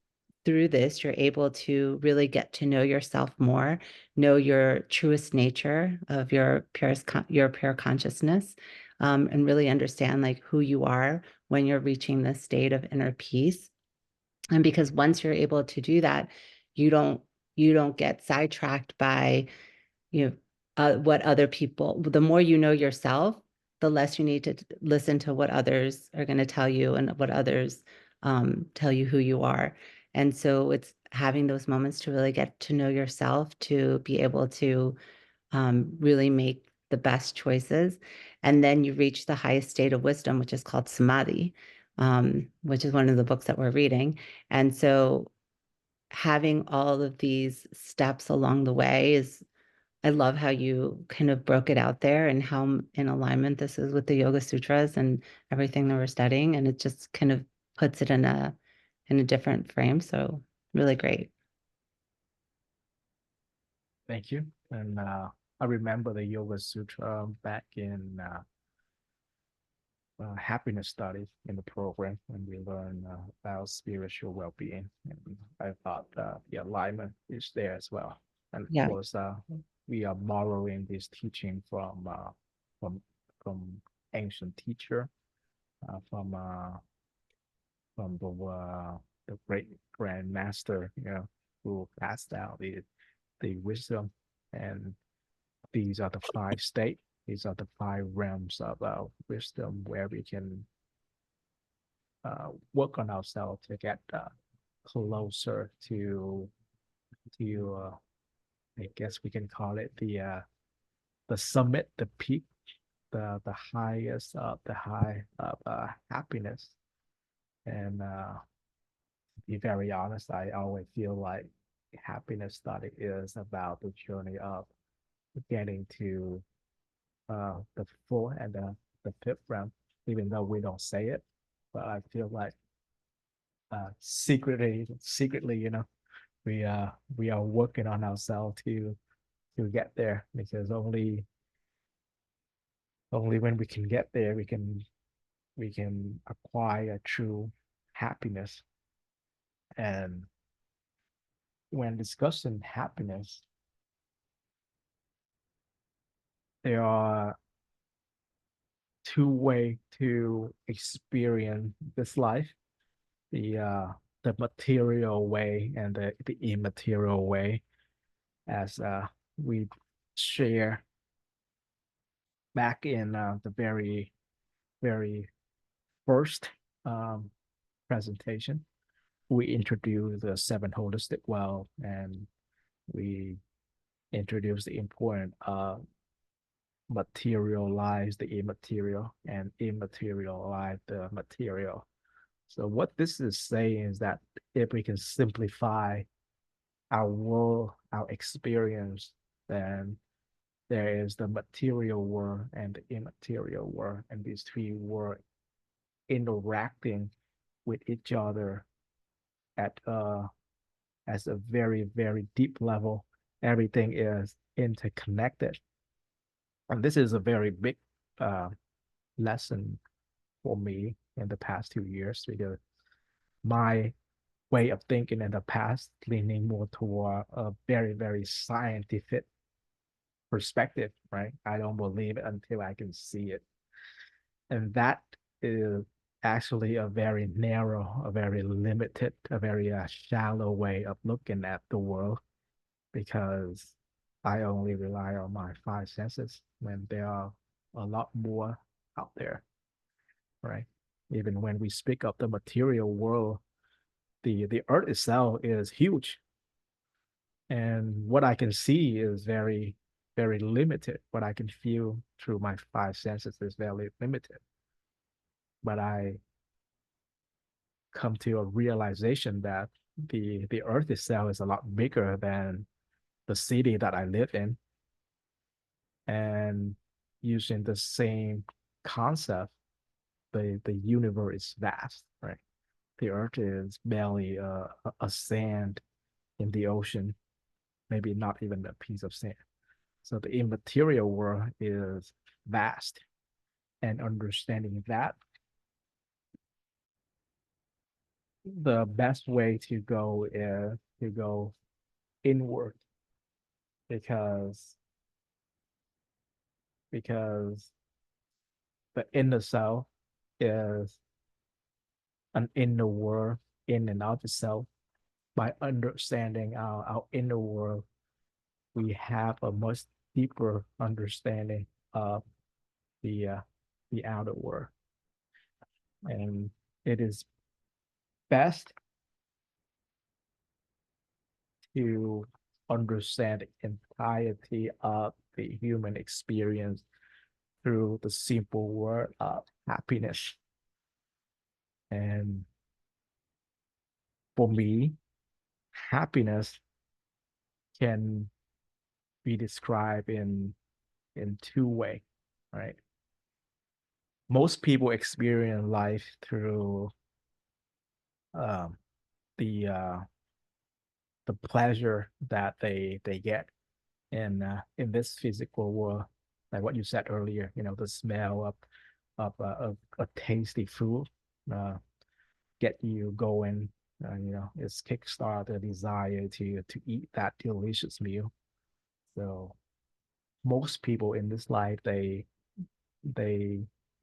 through this, you're able to really get to know yourself more, know your truest nature of your pure consciousness, and really understand like who you are when you're reaching this state of inner peace. And because once you're able to do that, you don't get sidetracked by what other people, the more you know yourself, the less you need to listen to what others are going to tell you and what others tell you who you are. And so it's having those moments to really get to know yourself, to be able to really make the best choices. And then you reach the highest state of wisdom, which is called samadhi, which is one of the books that we're reading. And so having all of these steps along the way is, I love how you kind of broke it out there and how in alignment this is with the Yoga Sutras and everything that we're studying. And it just kind of puts it in a different frame. So really great. Thank you. And I remember the Yoga Sutra back in happiness study in the program when we learn about spiritual well-being. And I thought the alignment is there as well. And of Yeah. course, we are borrowing this teaching from from ancient teacher, from the great grand master, who passed down the wisdom. And these are the five states. These are the five realms of wisdom where we can work on ourselves to get closer to I guess we can call it the summit, the peak, the highest of the high of happiness. And to be very honest, I always feel like happiness study is about the journey of getting to the fourth and the fifth realm, even though we don't say it. But I feel like secretly, we are working on ourselves to get there, because only when we can get there, we can acquire true happiness. And when discussing happiness, there are two ways to experience this life: the material way and the immaterial way, as we share back in the very first um, presentation. We introduced the seven holistic well, and we introduced the importance of materialize the immaterial and immaterialize the material. So what this is saying is that if we can simplify our world, our experience, then there is the material world and the immaterial world, and these three worlds interacting with each other at as a very deep level. Everything is interconnected, and this is a very big uh, lesson for me in the past 2 years, because my way of thinking in the past leaning more toward a very scientific perspective, right? I don't believe it until I can see it. And that is actually a very narrow, a very limited, a very shallow way of looking at the world, because I only rely on my five senses when there are a lot more out there, right? Even when we speak of the material world, the earth itself is huge. And what I can see is very, very limited. What I can feel through my five senses is very limited. But I come to a realization that the earth itself is a lot bigger than the city that I live in. And using the same concept, the universe is vast, right? The earth is barely a sand in the ocean, maybe not even a piece of sand. So the immaterial world is vast, and understanding that, the best way to go is to go inward, because because the inner self is an inner world in and of itself. By understanding our inner world, we have a much deeper understanding of the uh, the outer world, and it is best to understand the entirety of the human experience through the simple word of happiness. And for me, happiness can be described in two ways, right? Most people experience life through um, the pleasure that they get in this physical world, like what you said earlier. The smell of a tasty food uh, get you going. It's kickstart the desire to eat that delicious meal. So most people in this life, they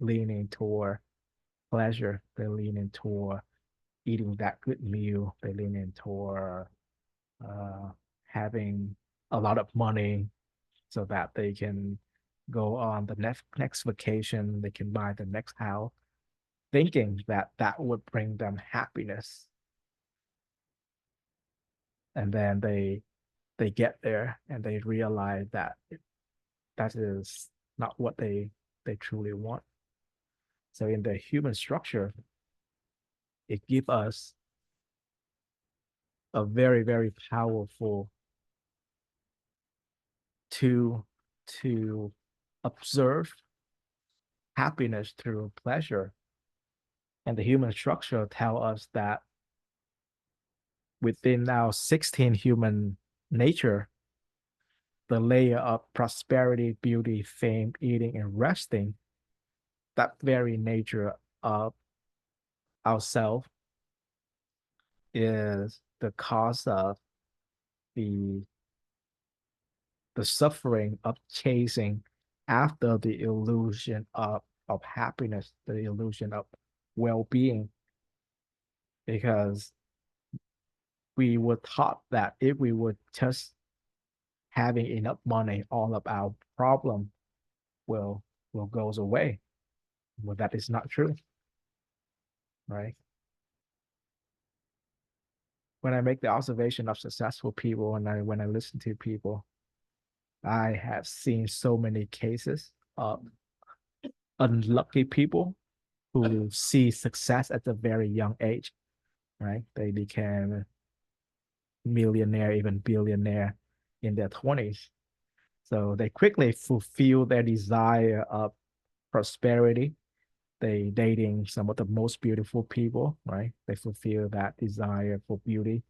leaning toward pleasure. They're leaning toward eating that good meal. They're leaning toward uh, having a lot of money so that they can go on the next vacation. They can buy the next house, thinking that that would bring them happiness. And then they get there and they realize that that is not what they truly want. So in the human structure, it gives us a very, very powerful tool to observe happiness through pleasure. And the human structure tell us that within our 16 human nature, the layer of prosperity, beauty, fame, eating, and resting, that very nature of ourself is the cause of the the suffering of chasing after the illusion of happiness, the illusion of well-being, because we were taught that if we were just having enough money, all of our problem will goes away. Well, that is not true, right? When I make the observation of successful people and when I listen to people, I have seen so many cases of unlucky people who see success at a very young age, right? They became millionaire, even billionaire in their 20s. So they quickly fulfill their desire of prosperity. They dating some of the most beautiful people, right? They fulfill that desire for beauty.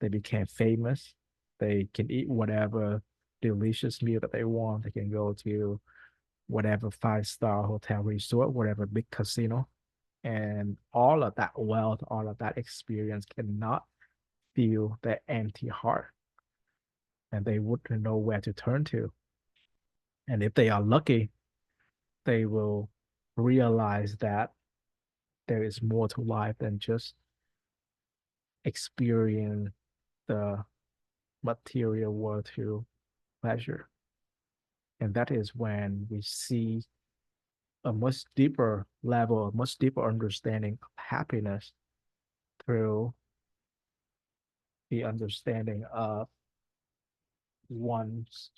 They became famous. They can eat whatever delicious meal that they want. They can go to whatever five-star hotel resort, whatever big casino. And all of that wealth, all of that experience cannot fill their empty heart. And they wouldn't know where to turn to. And if they are lucky, they will realize that there is more to life than just experience the material world through pleasure. And that is when we see a much deeper level, a much deeper understanding of happiness through the understanding of one's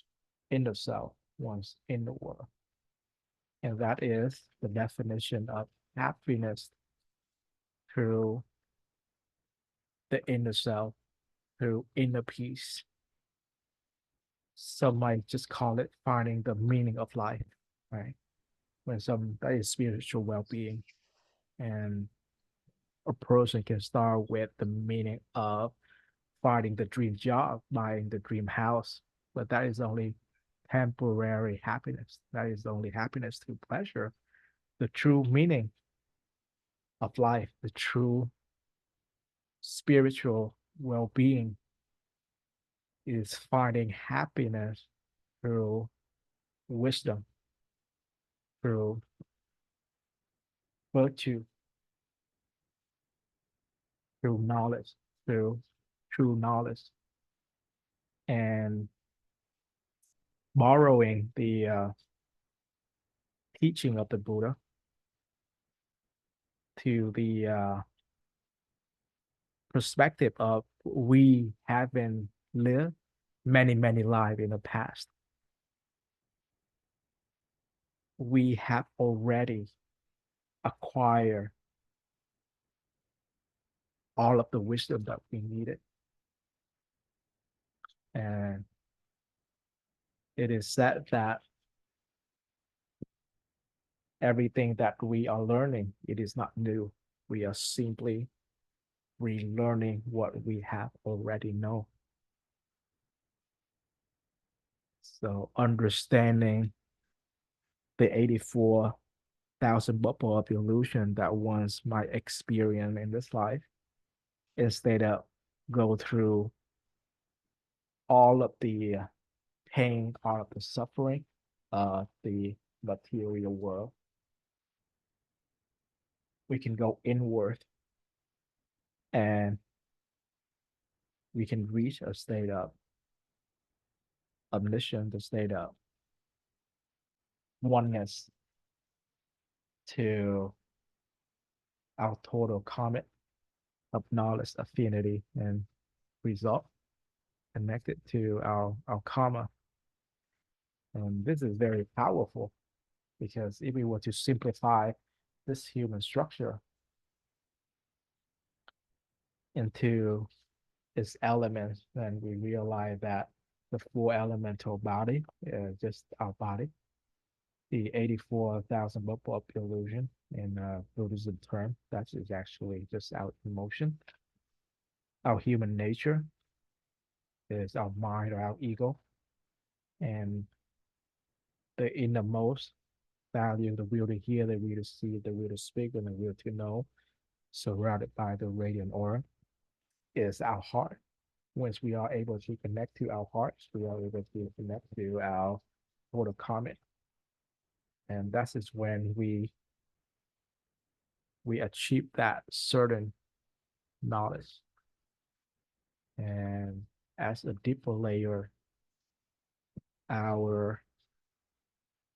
inner self, one's inner world. And that is the definition of happiness through the inner self, through inner peace. Some might just call it finding the meaning of life, right? When some that is spiritual well-being. And a person can start with the meaning of finding the dream job, buying the dream house, but that is only temporary happiness. That is only happiness through pleasure. The true meaning of life, the true spiritual well-being is finding happiness through wisdom, through virtue, through knowledge, through true knowledge, and borrowing the teaching of the Buddha to the perspective of we haven't lived many lives in the past. We have already acquired all of the wisdom that we needed. And it is said that everything that we are learning, it is not new. We are simply relearning what we have already known. So understanding the 84,000 bubble of illusion that one's might experience in this life, instead of go through all of the pain, all of the suffering of the material world, we can go inward and we can reach a state of omniscience, a state of oneness to our total comet of knowledge, affinity, and result connected to our karma. And this is very powerful because if we were to simplify this human structure into its elements, then we realize that the four elemental body is just our body. The 84,000 bubble of illusion in Buddhism term, that is actually just our emotion. Our human nature is our mind or our ego. And the innermost value, the will to hear, the will to see, the will to speak, and the will to know, surrounded by the radiant aura, is our heart. Once we are able to connect to our hearts, we are able to connect to our total comet. And that is when we achieve that certain knowledge. And as a deeper layer, our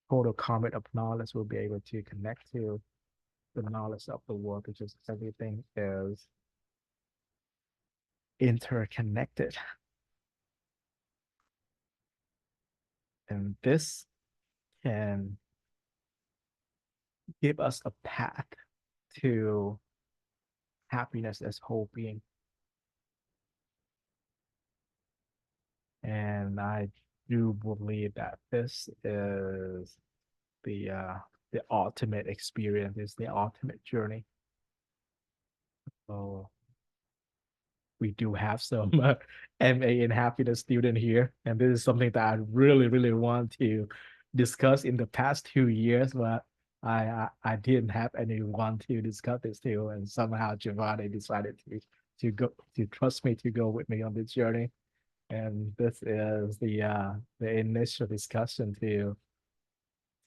total comet of knowledge will be able to connect to the knowledge of the world, because everything is interconnected. And this can give us a path to happiness as whole being. And I do believe that this is the ultimate experience, is the ultimate journey. So we do have some MA in happiness student here, and this is something that I really want to discuss in the past 2 years, but I didn't have anyone to discuss this to, and somehow Giovanni decided to go to trust me to go with me on this journey. And this is the initial discussion to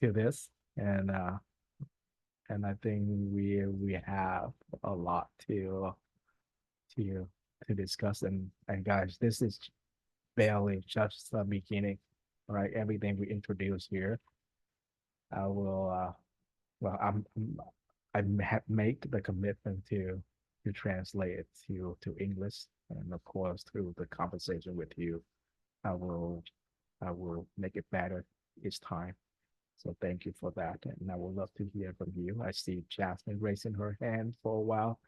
this, and I think we have a lot to discuss. And guys, this is barely just the beginning, right? Everything we introduce here, I will well, I have make the commitment to translate it to English, and of course through the conversation with you, I will I will make it better each time. So thank you for that. And I would love to hear from you. I see Jasmine raising her hand for a while.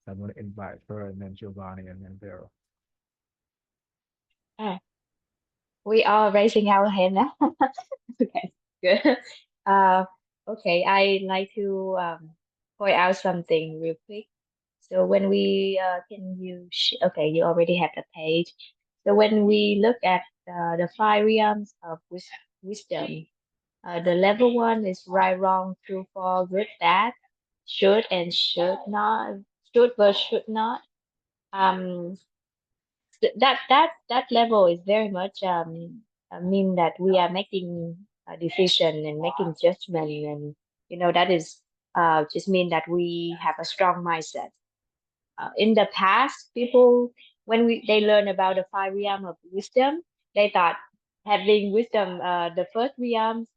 I'm going to invite her and then Giovanni and then Vera. Ah, we are raising our hand now. Okay, good. Uh, okay, I like to point out something real quick. So when we can you okay, you already have the page. So when we look at the five realms of wisdom, the level one is right, wrong, true, false, good, bad, should and should not, should but should not. Um, that level is very much mean that we are making a decision and making judgment, and that is just mean that we have a strong mindset. In the past, people when they learn about the five realm of wisdom, they thought having wisdom, the first realm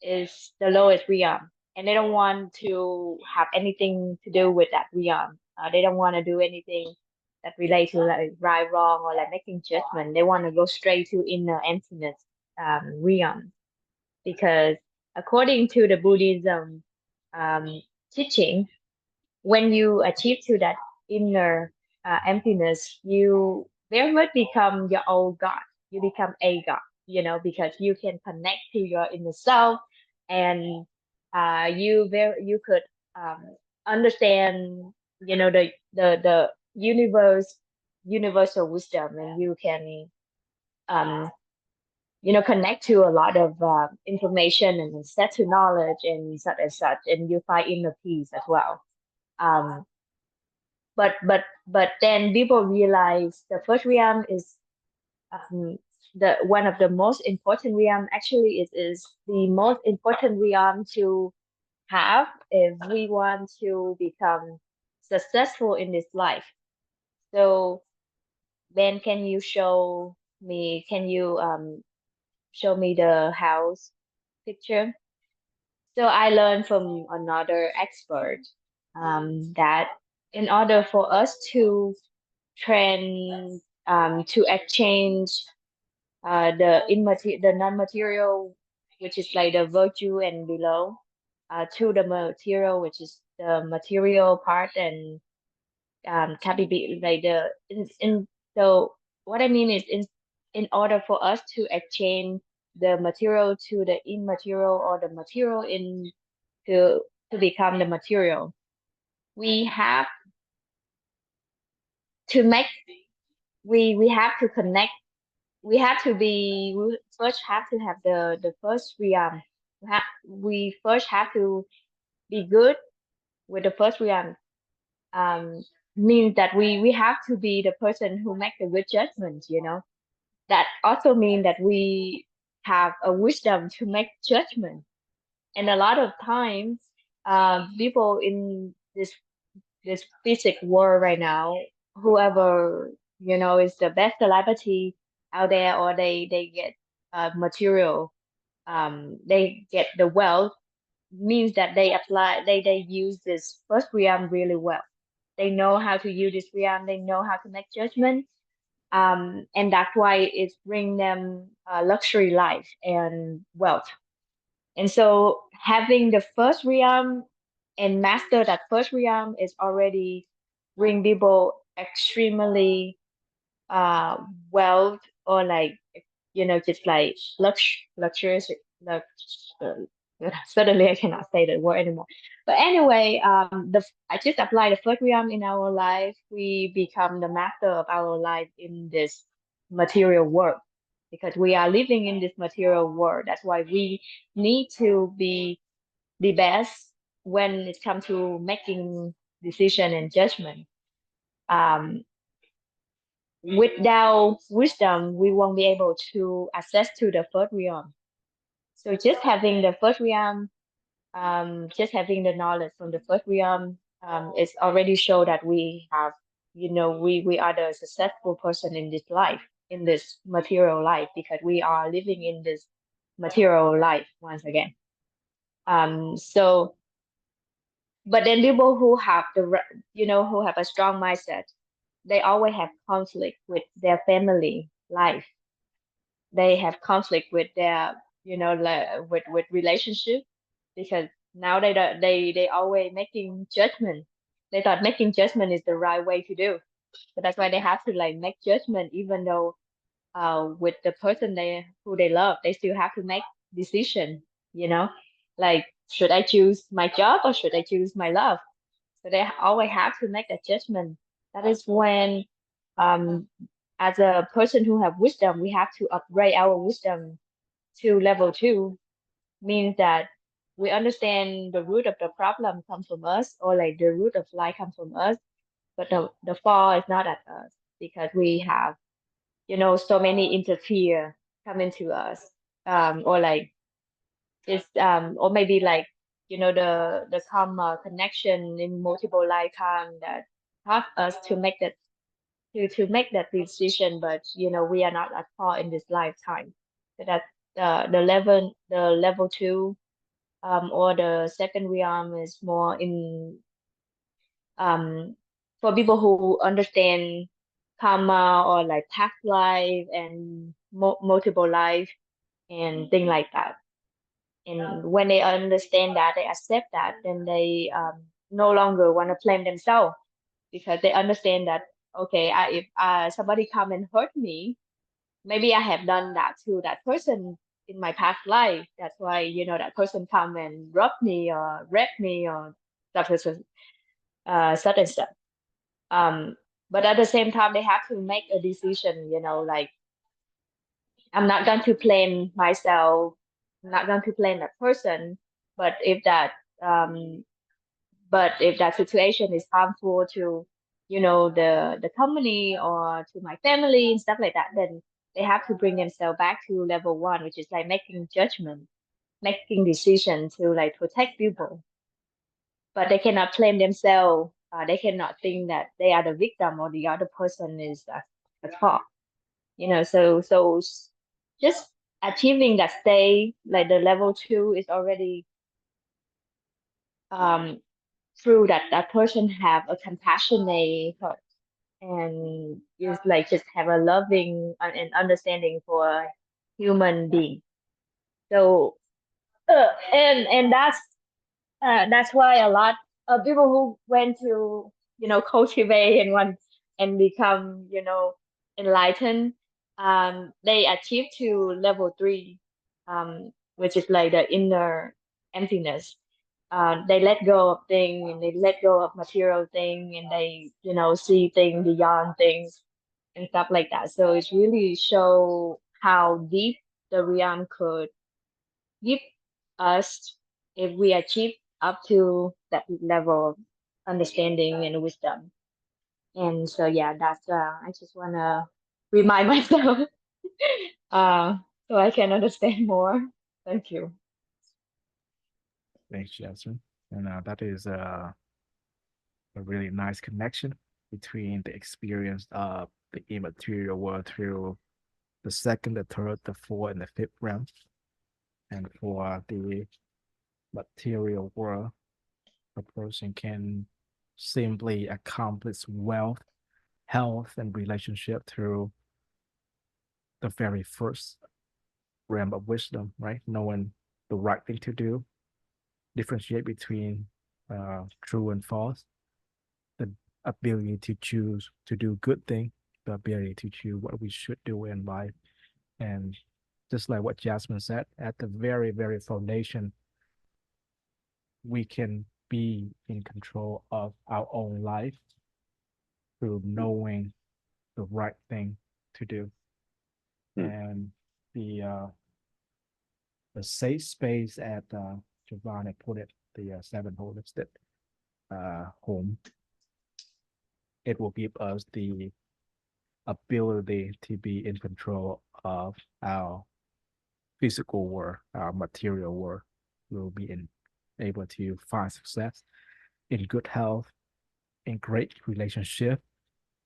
is the lowest realm, and they don't want to have anything to do with that realm. They don't want to do anything that relate to like right, wrong, or like making judgment. They want to go straight to inner emptiness realm, because according to the Buddhism teaching, when you achieve to that inner emptiness, you very much become your own God. You become a God, because you can connect to your inner self, and you could um, understand, the universal wisdom, and you can um, connect to a lot of information and set to knowledge and such, and you find inner peace as well. Um, but then people realize the first realm is um, the one of the most important realm. Actually, it is the most important realm to have if we want to become successful in this life. So Ben, can you show me? Can you show me the house picture? So I learned from another expert that in order for us to trend to exchange the non-material, which is like the virtue and below, to the material, which is the material part, and can be like so what I mean is, in order for us to exchange the material to the immaterial, or the material in to become the material, we have to make we have to connect. We first have to have the first realm. We first have to be good with the first realm. um Means that we have to be the person who make the good judgment. That also means that we have a wisdom to make judgment. And a lot of times, people in this physics world right now, whoever is the best celebrity out there, or they get material, they get the wealth, means that they use this first realm really well. They know how to use this realm, they know how to make judgment, and that's why it's bring them luxury life and wealth. And so having the first realm and master that first realm is already bring people extremely uh wealth, or like just like luxurious lux suddenly I cannot say the word anymore. But anyway, I just apply the first realm in our life, we become the master of our life in this material world, because we are living in this material world. That's why we need to be the best when it comes to making decision and judgment. Um, Without wisdom, we won't be able to access to the first realm. So just having the first realm, just having the knowledge from the first realm, is already show that we have, we are the successful person in this life, in this material life, because we are living in this material life once again. So, but then people who have who have a strong mindset, they always have conflict with their family life. they have conflict with their, you know, like with relationship, because now they always making judgment. They thought making judgment is the right way to do. So that's why they have to like make judgment, even though with the person who they love, they still have to make decision, you know, like should I choose my job or should I choose my love? So they always have to make a judgment. That is when, um, as a person who have wisdom, we have to upgrade our wisdom to level 2. Means that we understand the root of the problem comes from us, or like the root of life comes from us, but the fall is not at us, because we have, you know, so many interfere coming to us, or like it's or maybe like, you know, the karma connection in multiple lifetime that have us to make that, to make that decision, but you know we are not at fault in this lifetime. So that the level 2, or the second realm is more in, for people who understand karma or like past life and multiple life and things like that. And when they understand that, they accept that, then they no longer want to blame themselves, because they understand that, okay, if somebody come and hurt me, maybe I have done that to that person in my past life. That's why, you know, that person come and rob me or rape me or such and such. But at the same time, they have to make a decision, you know, like I'm not going to blame myself, I'm not going to blame that person. But if that um, situation is harmful to, you know, the company or to my family and stuff like that, then they have to bring themselves back to level 1, which is like making judgment, making decision to like protect people. But they cannot blame themselves. They cannot think that they are the victim or the other person is at fault. You know, just achieving that state, like the level 2, is already through that person have a compassionate heart, and is like just have a loving and understanding for human being. So and that's why a lot of people who went to, you know, cultivate and want and become, you know, enlightened, they achieve to level 3, which is like the inner emptiness. They let go of things, and they let go of material thing, and they, you know, see things beyond things and stuff like that. So it's really show how deep the realm could give us if we achieve up to that level of understanding and wisdom. And so yeah, that's I just wanna remind myself so I can understand more. Thank you. Thanks, Jasmine. And that is a really nice connection between the experience of the immaterial world through the second, the third, the fourth, and the fifth realm. And for the material world, a person can simply accomplish wealth, health, and relationship through the very first realm of wisdom, right? Knowing the right thing to do, differentiate between true and false, the ability to choose to do good thing, the ability to choose what we should do in life. And just like what Jasmine said, at the very, very foundation, we can be in control of our own life through knowing the right thing to do. And the safe space at Giovanni put it, the seven holistic home, it will give us the ability to be in control of our physical world, our material world. We'll be able to find success in good health, in great relationship,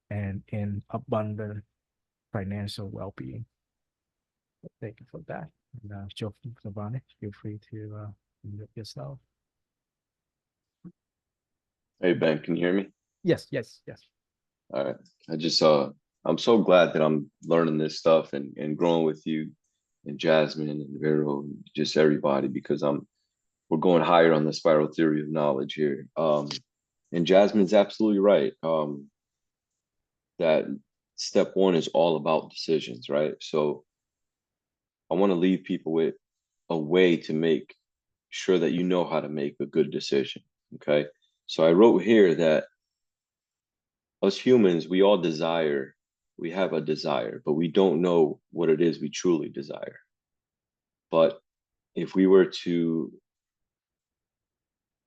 and in abundant financial well-being. Thank you for that. And Giovanni, feel free to mute yourself. Hey Ben, can you hear me? Yes, yes, yes. All right. I just I'm so glad that I'm learning this stuff and growing with you and Jasmine and Vero and just everybody, because we're going higher on the spiral theory of knowledge here. And Jasmine's absolutely right. That step one is all about decisions, right? So I want to leave people with a way to make sure that you know how to make a good decision. Okay. So I wrote here that us humans, we all desire, we have a desire, but we don't know what it is we truly desire. But if we were to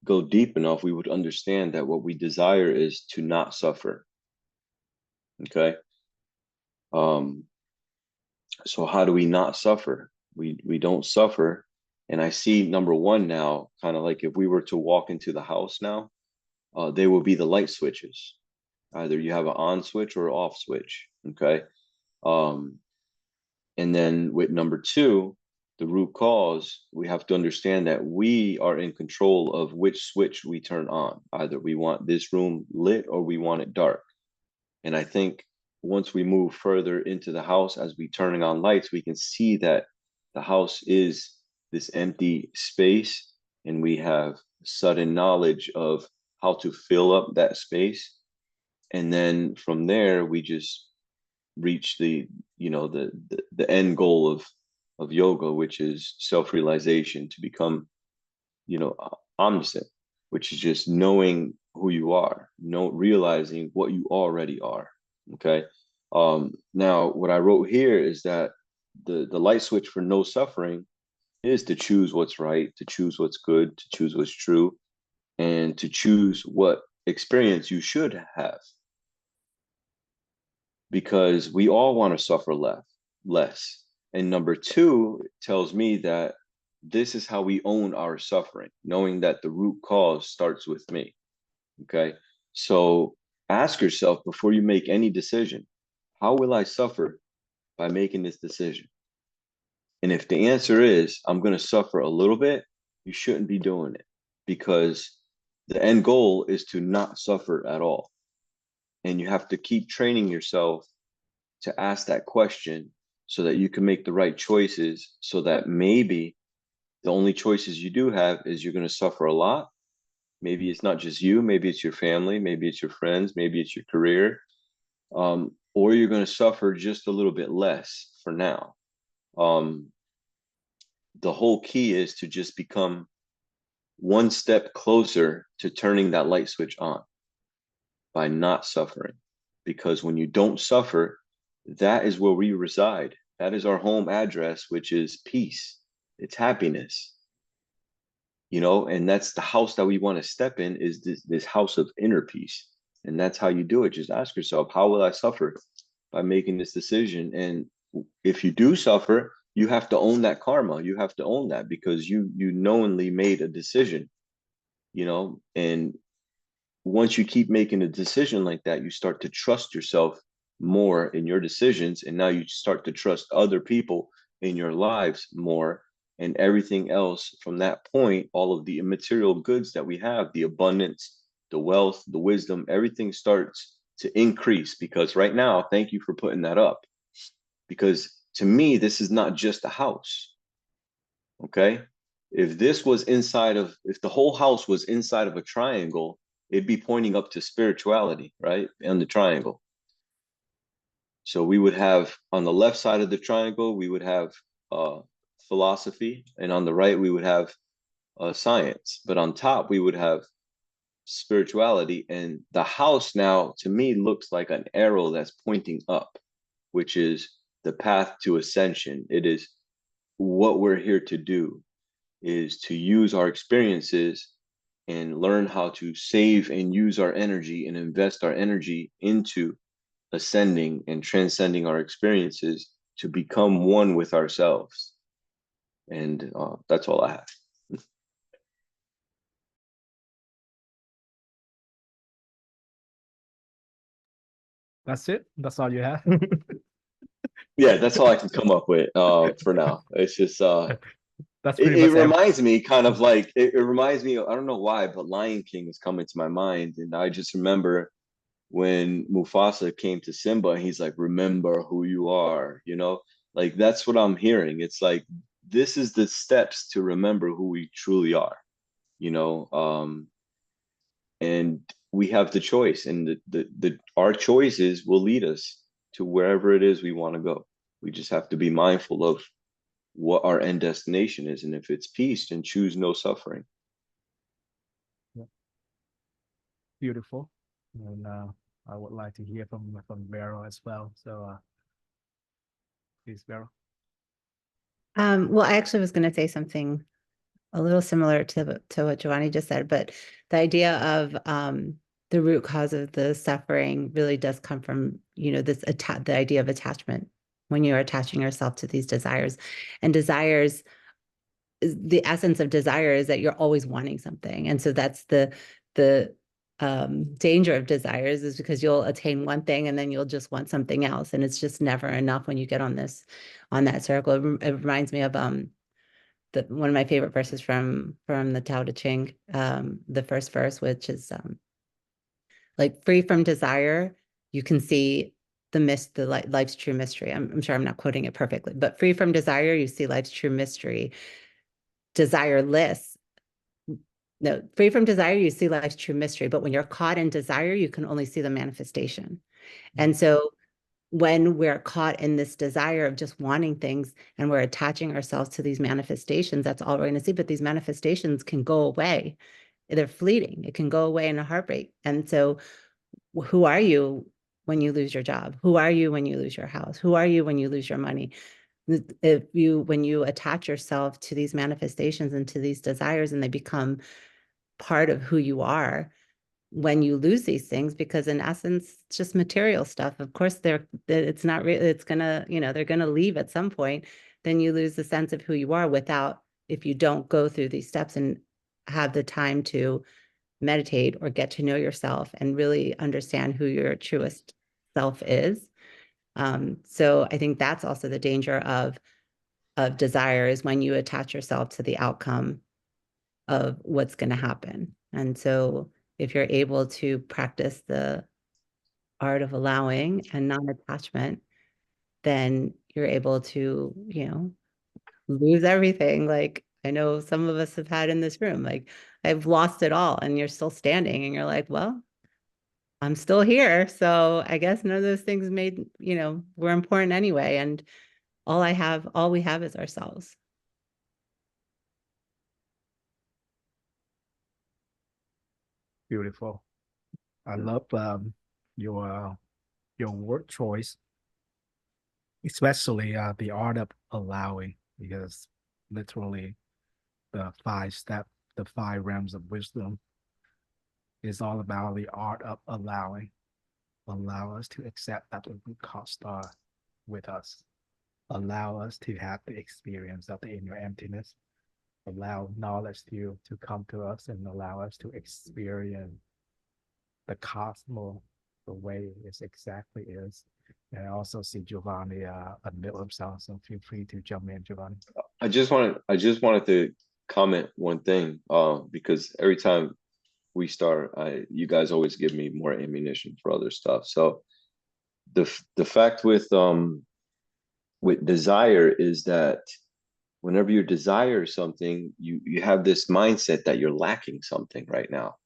go deep enough, we would understand that what we desire is to not suffer. Okay. So how do we not suffer? We don't suffer. And I see number one now, kind of like if we were to walk into the house now, they will be the light switches. Either you have an on switch or off switch. Okay. And then with number two, the root cause, we have to understand that we are in control of which switch we turn on. Either we want this room lit or we want it dark. And I think once we move further into the house, as we turning on lights, we can see that the house is this empty space, and we have sudden knowledge of how to fill up that space. And then from there, we just reach the end goal of yoga, which is self-realization, to become omniscient, which is just knowing who you are, realizing what you already are. Okay. Now what I wrote here is that the light switch for no suffering is to choose what's right, to choose what's good, to choose what's true, and to choose what experience you should have. Because we all want to suffer less. And number two tells me that this is how we own our suffering, knowing that the root cause starts with me. Okay. So ask yourself before you make any decision, how will I suffer by making this decision? And if the answer is, I'm going to suffer a little bit, you shouldn't be doing it, because the end goal is to not suffer at all. And you have to keep training yourself to ask that question so that you can make the right choices, so that maybe the only choices you do have is you're going to suffer a lot. Maybe it's not just you, maybe it's your family, maybe it's your friends, maybe it's your career, or you're going to suffer just a little bit less for now. The whole key is to just become one step closer to turning that light switch on by not suffering. Because when you don't suffer, that is where we reside. That is our home address, which is peace. It's happiness. And that's the house that we want to step in, is this house of inner peace. And that's how you do it. Just ask yourself, how will I suffer by making this decision? And if you do suffer, you have to own that karma. You have to own that, because you knowingly made a decision, and once you keep making a decision like that, you start to trust yourself more in your decisions. And now you start to trust other people in your lives more. And everything else from that point, all of the immaterial goods that we have, the abundance, the wealth, the wisdom, everything starts to increase. Because right now, thank you for putting that up. Because to me, this is not just a house. Okay. If the whole house was inside of a triangle, it'd be pointing up to spirituality, right? And the triangle. So we would have, on the left side of the triangle, we would have philosophy, and on the right we would have science, but on top we would have spirituality. And the house now, to me, looks like an arrow that's pointing up, which is the path to ascension. It is what we're here to do, is to use our experiences and learn how to save and use our energy and invest our energy into ascending and transcending our experiences to become one with ourselves. And that's all I have. That's it? That's all you have? Yeah, that's all I can come up with for now. It's just That's it pretty much reminds me kind of like it reminds me, I don't know why, but Lion King is coming to my mind. And I just remember when Mufasa came to Simba and he's like, remember who you are, you know? Like that's what I'm hearing. It's like this is the steps to remember who we truly are, you know? And we have the choice, and the our choices will lead us to wherever it is we want to go. We just have to be mindful of what our end destination is, and if it's peace, then choose no suffering. Beautiful. And I would like to hear from Vero as well. So please, Vero. Well, I actually was going to say something a little similar to what Giovanni just said, but the idea of the root cause of the suffering really does come from, you know, the idea of attachment, when you're attaching yourself to these desires. And desires, the essence of desire is that you're always wanting something. And so that's the danger of desires, is because you'll attain one thing and then you'll just want something else. And it's just never enough when you get on that circle. It reminds me of one of my favorite verses from the Tao Te Ching, the first verse, which is like, free from desire, you can see life's true mystery. I'm sure I'm not quoting it perfectly, but free from desire, you see life's true mystery. Desireless, no, free from desire, you see life's true mystery. But when you're caught in desire, you can only see the manifestation. And so when we're caught in this desire of just wanting things and we're attaching ourselves to these manifestations, that's all we're going to see. But these manifestations can go away. They're fleeting. It can go away in a heartbeat. And so who are you when you lose your job? Who are you when you lose your house? Who are you when you lose your money? When you attach yourself to these manifestations and to these desires, and they become part of who you are, when you lose these things, because in essence, it's just material stuff. Of course, it's not really, it's gonna, you know, they're gonna leave at some point. Then you lose the sense of who you are if you don't go through these steps and have the time to meditate or get to know yourself and really understand who your truest self is. So I think that's also the danger of desire, is when you attach yourself to the outcome of what's going to happen. And so if you're able to practice the art of allowing and non-attachment, then you're able to, you know, lose everything. Like I know some of us have had in this room, like I've lost it all, and you're still standing and you're like, well, I'm still here. So I guess none of those things were important anyway. And all we have is ourselves. Beautiful. I love your word choice, especially the art of allowing, because literally the the 5 realms of wisdom is all about the art of allowing. Allow us to accept that the root cause are with us. Allow us to have the experience of the inner emptiness. Allow knowledge to come to us, and allow us to experience the cosmos the way it exactly is. And I also see Giovanni unmute himself, so feel free to jump in, Giovanni. I just wanted to comment one thing, because every time we start, you guys always give me more ammunition for other stuff. So the fact with desire is that whenever you desire something, you have this mindset that you're lacking something right now.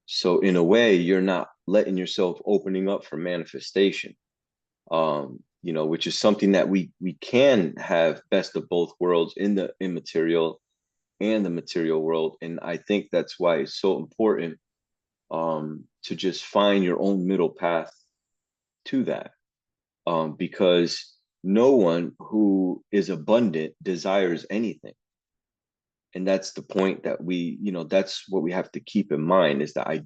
So in a way, you're not letting yourself opening up for manifestation. You know, which is something that we can have best of both worlds in the immaterial and the material world. And I think that's why it's so important to just find your own middle path to that. Because no one who is abundant desires anything. And that's the point that that's what we have to keep in mind, is that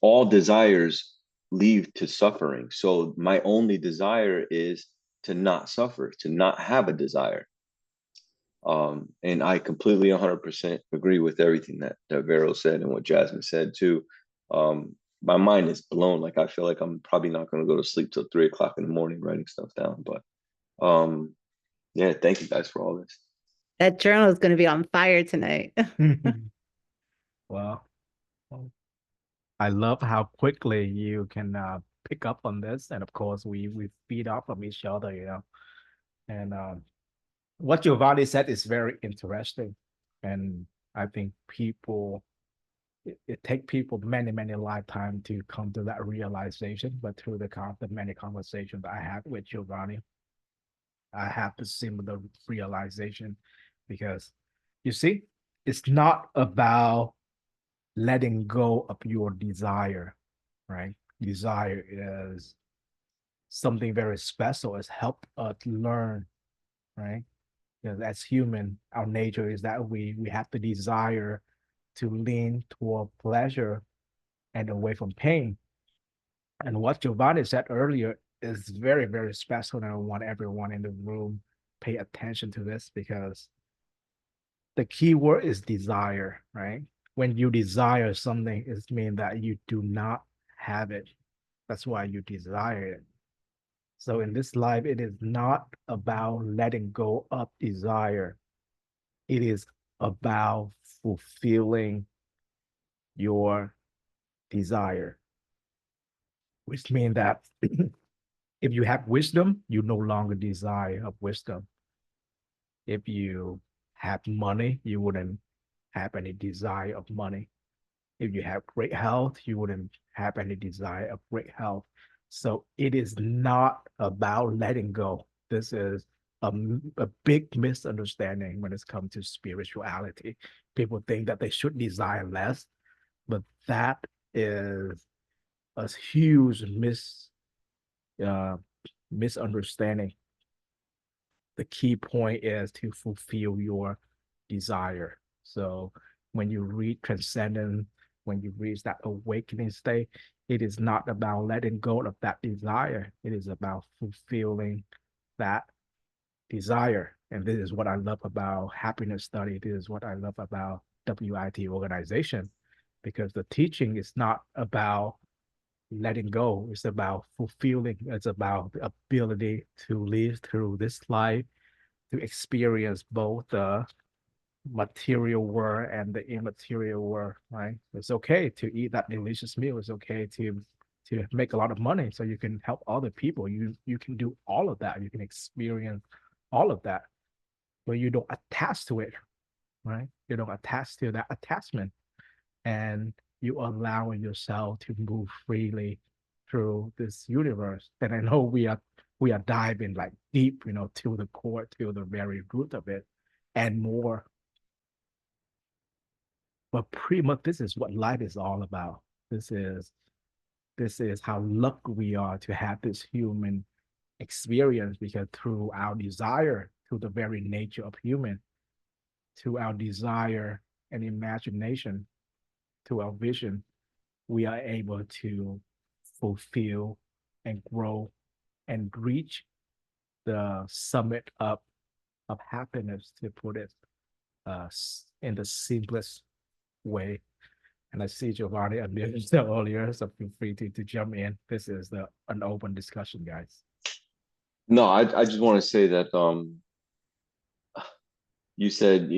all desires lead to suffering. So my only desire is to not suffer, to not have a desire. And I completely 100% agree with everything that Vero said and what Jasmine said too. My mind is blown. Like I feel like I'm probably not going to go to sleep till 3 o'clock in the morning writing stuff down. But yeah, thank you guys for all this. That journal is going to be on fire tonight. Well, I love how quickly you can pick up on this, and of course we feed off of each other, you know. And what Giovanni said is very interesting, and I think it take people many lifetime to come to that realization. But through the many conversations I had with Giovanni, I have the similar realization, because you see, it's not about letting go of your desire, right? Desire is something very special. It's helped us learn, right? Because as human, our nature is that we have the desire to lean toward pleasure and away from pain. And what Giovanni said earlier is very special, and I want everyone in the room pay attention to this, because the key word is desire, right? When you desire something, it means that you do not have it. That's why you desire it. So in this life, it is not about letting go of desire. It is about fulfilling your desire, which means that if you have wisdom, you no longer desire of wisdom. If you have money, you wouldn't have any desire of money. If you have great health, you wouldn't have any desire of great health. So it is not about letting go. This is a big misunderstanding when it's come to spirituality. People think that they should desire less, but that is a huge uh, misunderstanding. The key point is to fulfill your desire. So when you read Transcendence, when you reach that awakening state, it is not about letting go of that desire. It is about fulfilling that desire. And this is what I love about happiness study. This is what I love about WIT organization, because the teaching is not about letting go. It's about fulfilling. It's about the ability to live through this life, to experience both the material world and the immaterial world, right? It's okay to eat that delicious meal. It's okay to make a lot of money so you can help other people. You can do all of that. You can experience all of that, but you don't attach to it, right? You don't attach to that attachment, and you allow yourself to move freely through this universe. And I know we are diving like deep, you know, to the core, to the very root of it, and more. But pretty much this is what life is all about. This is how lucky we are to have this human experience, because through our desire, through the very nature of human, to our desire and imagination, to our vision, we are able to fulfill and grow and reach the summit of happiness, to put it in the simplest way. And I see Giovanni unmuted earlier, so feel free to jump in. This is an open discussion, guys. No, I just want to say that you said,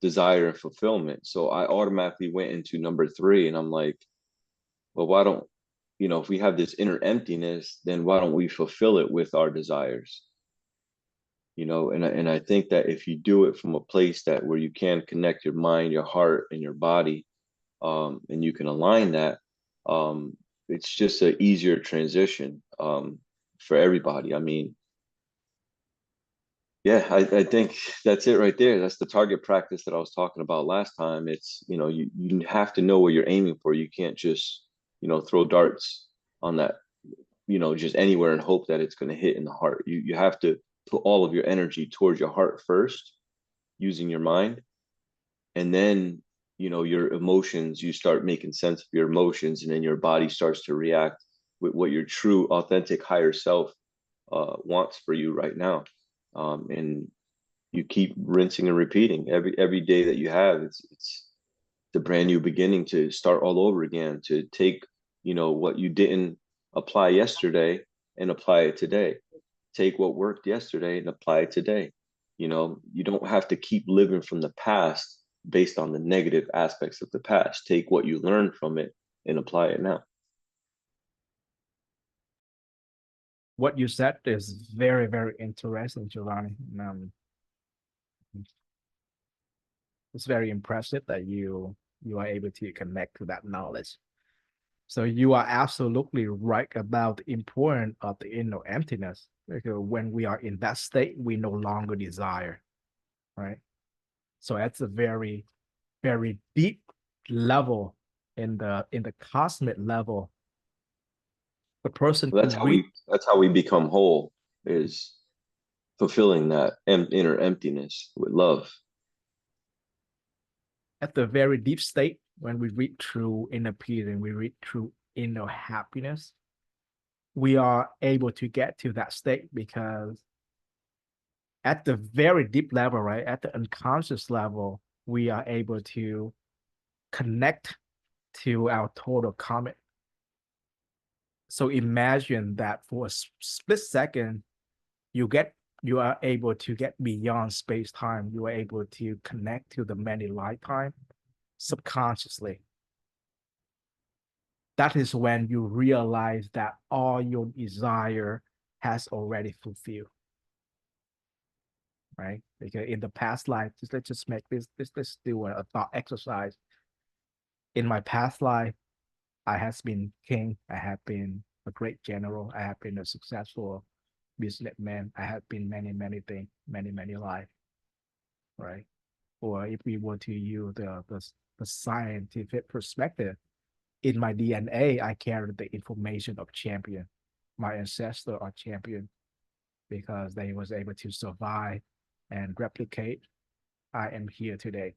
desire and fulfillment. So I automatically went into number 3, and I'm like, well, why don't, if we have this inner emptiness, then why don't we fulfill it with our desires? And I think that if you do it from a place that where you can connect your mind, your heart, and your body, and you can align that, it's just an easier transition for everybody. I mean, yeah, I think that's it right there. That's the target practice that I was talking about last time. It's, you have to know what you're aiming for. You can't just, throw darts on that, just anywhere and hope that it's going to hit in the heart. You have to put all of your energy towards your heart first, using your mind. And then, your emotions, you start making sense of your emotions, and then your body starts to react with what your true, authentic, higher self wants for you right now. And you keep rinsing and repeating every day that you have. It's the brand new beginning, to start all over again, to take, what you didn't apply yesterday and apply it today. Take what worked yesterday and apply it today. You don't have to keep living from the past based on the negative aspects of the past. Take what you learned from it and apply it now. What you said is very, very interesting, Giovanni. It's very impressive that you are able to connect to that knowledge. So you are absolutely right about the importance of the inner emptiness. Because when we are in that state, we no longer desire, right? So that's a very, very deep level in the cosmic level. The person That's who that's how we become whole, is fulfilling that inner emptiness with love. at the very deep state, when we reach true inner peace and we reach true inner happiness, we are able to get to that state because at the very deep level, right, at the unconscious level, we are able to connect to our total comet. So imagine that for a split second, you are able to get beyond space-time. You are able to connect to the many lifetime subconsciously. That is when you realize that all your desire has already fulfilled. Right? Because in the past life, let's just make let's do a thought exercise. In my past life, I have been king, I have been a great general, I have been a successful businessman, I have been many things, many lives, right? Or if we were to use the scientific perspective, in my DNA, I carry the information of champion. My ancestors are champion because they was able to survive and replicate. I am here today.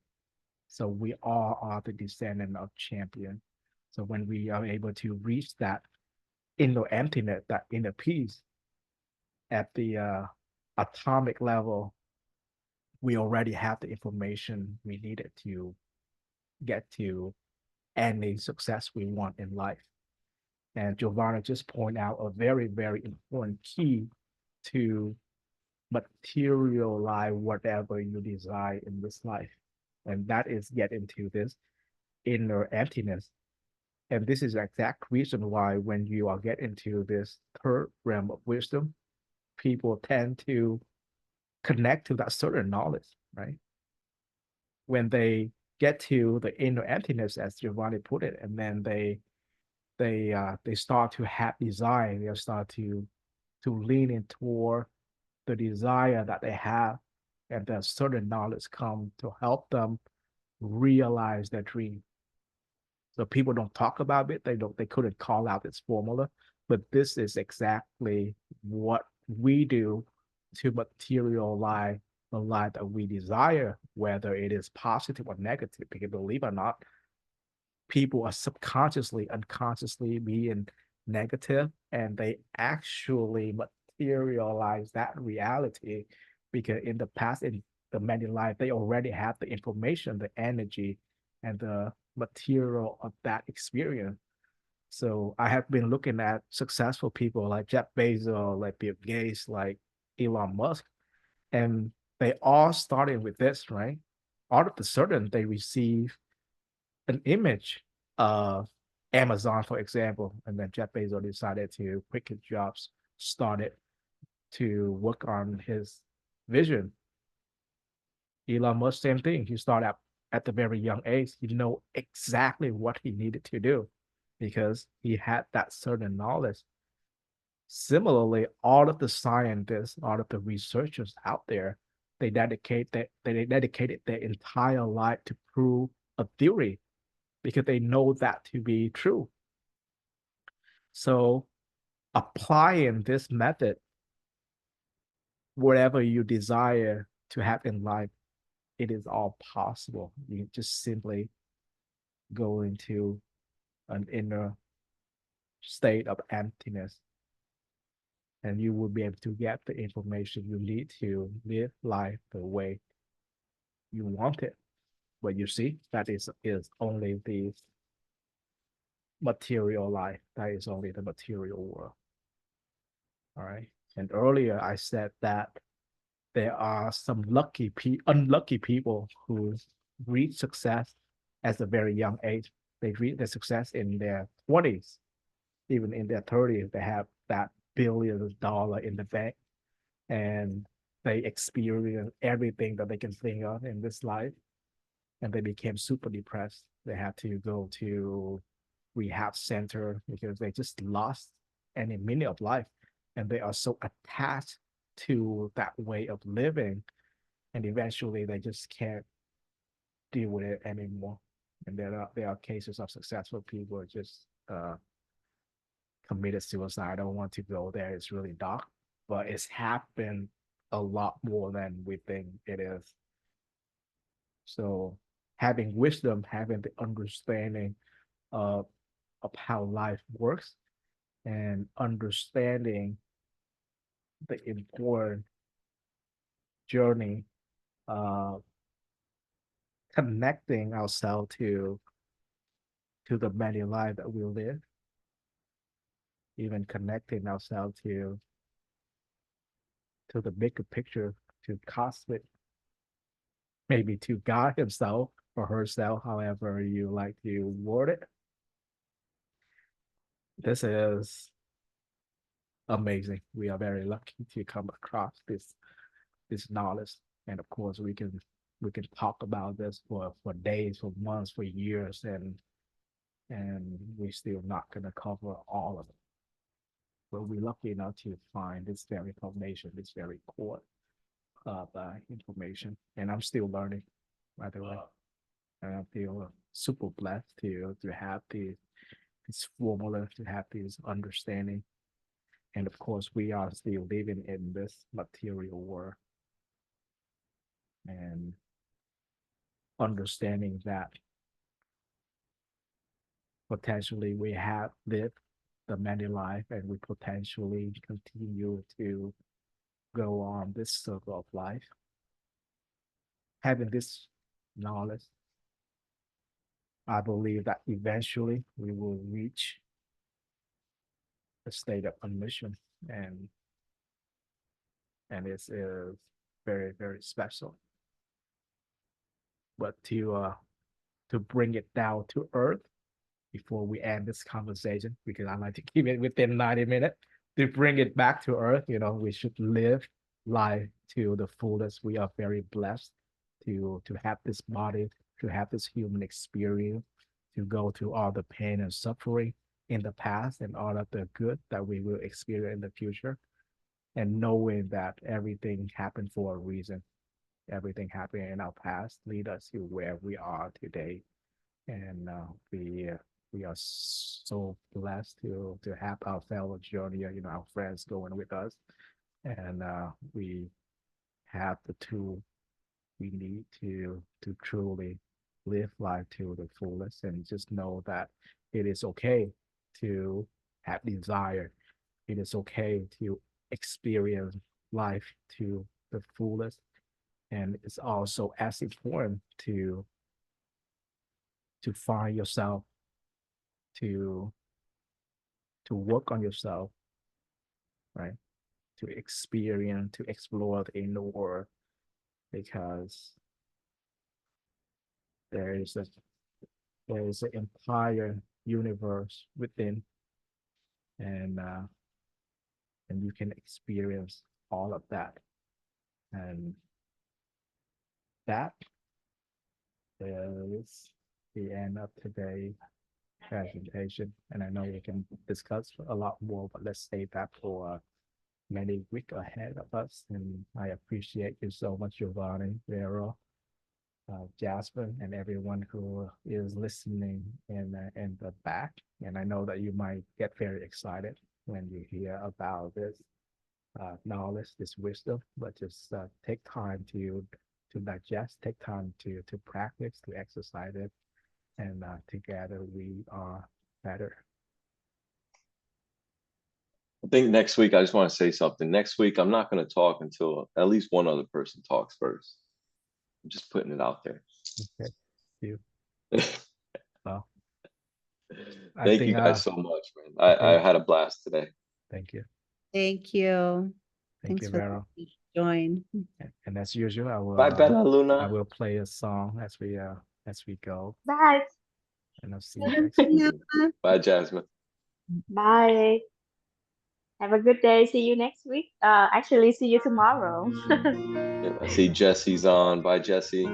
So we all are the descendant of champion. So when we are able to reach that inner emptiness, that inner peace at the atomic level, we already have the information we needed to get to any success we want in life. And Giovanna just pointed out a very, very important key to materialize whatever you desire in this life. And that is get into this inner emptiness. And this is the exact reason why when you are get into this third realm of wisdom, people tend to connect to that certain knowledge, right? When they get to the inner emptiness, as Giovanni put it, and then they start to have desire, they start to lean in toward the desire that they have, and that certain knowledge come to help them realize their dream. So people don't talk about it, they couldn't call out this formula, but this is exactly what we do to materialize the life that we desire, whether it is positive or negative. Because believe it or not, people are subconsciously, unconsciously being negative, and they actually materialize that reality because in the past, in the many life, they already have the information, the energy, and the material of that experience. So I have been looking at successful people like Jeff Bezos, like Bill Gates, like Elon Musk, and they all started with this, right? All of a sudden, they receive an image of Amazon, for example, and then Jeff Bezos decided to quit his jobs, started to work on his vision. Elon Musk, same thing. He started at the very young age. He know exactly what he needed to do because he had that certain knowledge. Similarly, all of the scientists, all of the researchers out there, they dedicated their entire life to prove a theory because they know that to be true. So applying this method, whatever you desire to have in life, it is all possible. You just simply go into an inner state of emptiness, and you will be able to get the information you need to live life the way you want it. But you see, that is only the material life. That is only the material world. All right. And earlier I said that there are some unlucky people who reach success at a very young age. they reach their success in their 20s, even in their 30s, they have that $1 billion in the bank, and they experience everything that they can think of in this life, and they became super depressed. They had to go to rehab center because they just lost any minute of life, and they are so attached to that way of living, and eventually they just can't deal with it anymore. And there are cases of successful people who just committed suicide. I don't want to go there. It's really dark, but it's happened a lot more than we think it is. So having wisdom, having the understanding of how life works, and understanding the important journey, connecting ourselves to the many lives that we live, even connecting ourselves to the bigger picture, to cosmic, maybe to God himself or herself, however you like to word it. This is amazing. We are very lucky to come across this knowledge, and of course we can talk about this for days, for months, for years, and we're still not going to cover all of it. But we're lucky enough to find this very foundation, this very core of information, and I'm still learning, by the way. And I feel super blessed to have this formula, to have this understanding. And of course, we are still living in this material world, and understanding that potentially we have lived the many life, and we potentially continue to go on this circle of life. Having this knowledge, I believe that eventually we will reach a state of unmission, and this is very, very special. But to bring it down to earth before we end this conversation, because I like to keep it within 90 minutes, to bring it back to earth, we should live life to the fullest. We are very blessed to have this body, to have this human experience, to go through all the pain and suffering in the past and all of the good that we will experience in the future, and knowing that everything happened for a reason. Everything happening in our past lead us to where we are today, and we are so blessed to have our fellow journey, our friends going with us, and we have the tool we need to truly live life to the fullest, and just know that it is okay to have desire. It is okay to experience life to the fullest, and it's also as important to find yourself, to work on yourself, right? To experience, to explore the inner world, because there is an entire universe within, and you can experience all of that, and that is the end of today's presentation. And I know we can discuss a lot more, but let's save that for many weeks ahead of us. And I appreciate you so much, Giovanni, Vero, Jasper, and everyone who is listening in the back. And I know that you might get very excited when you hear about this knowledge, this wisdom, but just take time to digest, take time to practice, to exercise it, and together we are better. I think next week, I just want to say something. Next week, I'm not going to talk until at least one other person talks first. I'm just putting it out there. Okay. You. Well, Thank you guys so much, man. I had a blast today. Thank you. Thank you. Thank Thanks you, for Vero. join. And as usual, Bye, Bella Luna. I will play a song as we go. Bye. And I'll see you next week. Bye, Jasmine. Bye. Have a good day. See you next week. Actually, see you tomorrow. Yeah, I see Jesse's on. Bye, Jesse.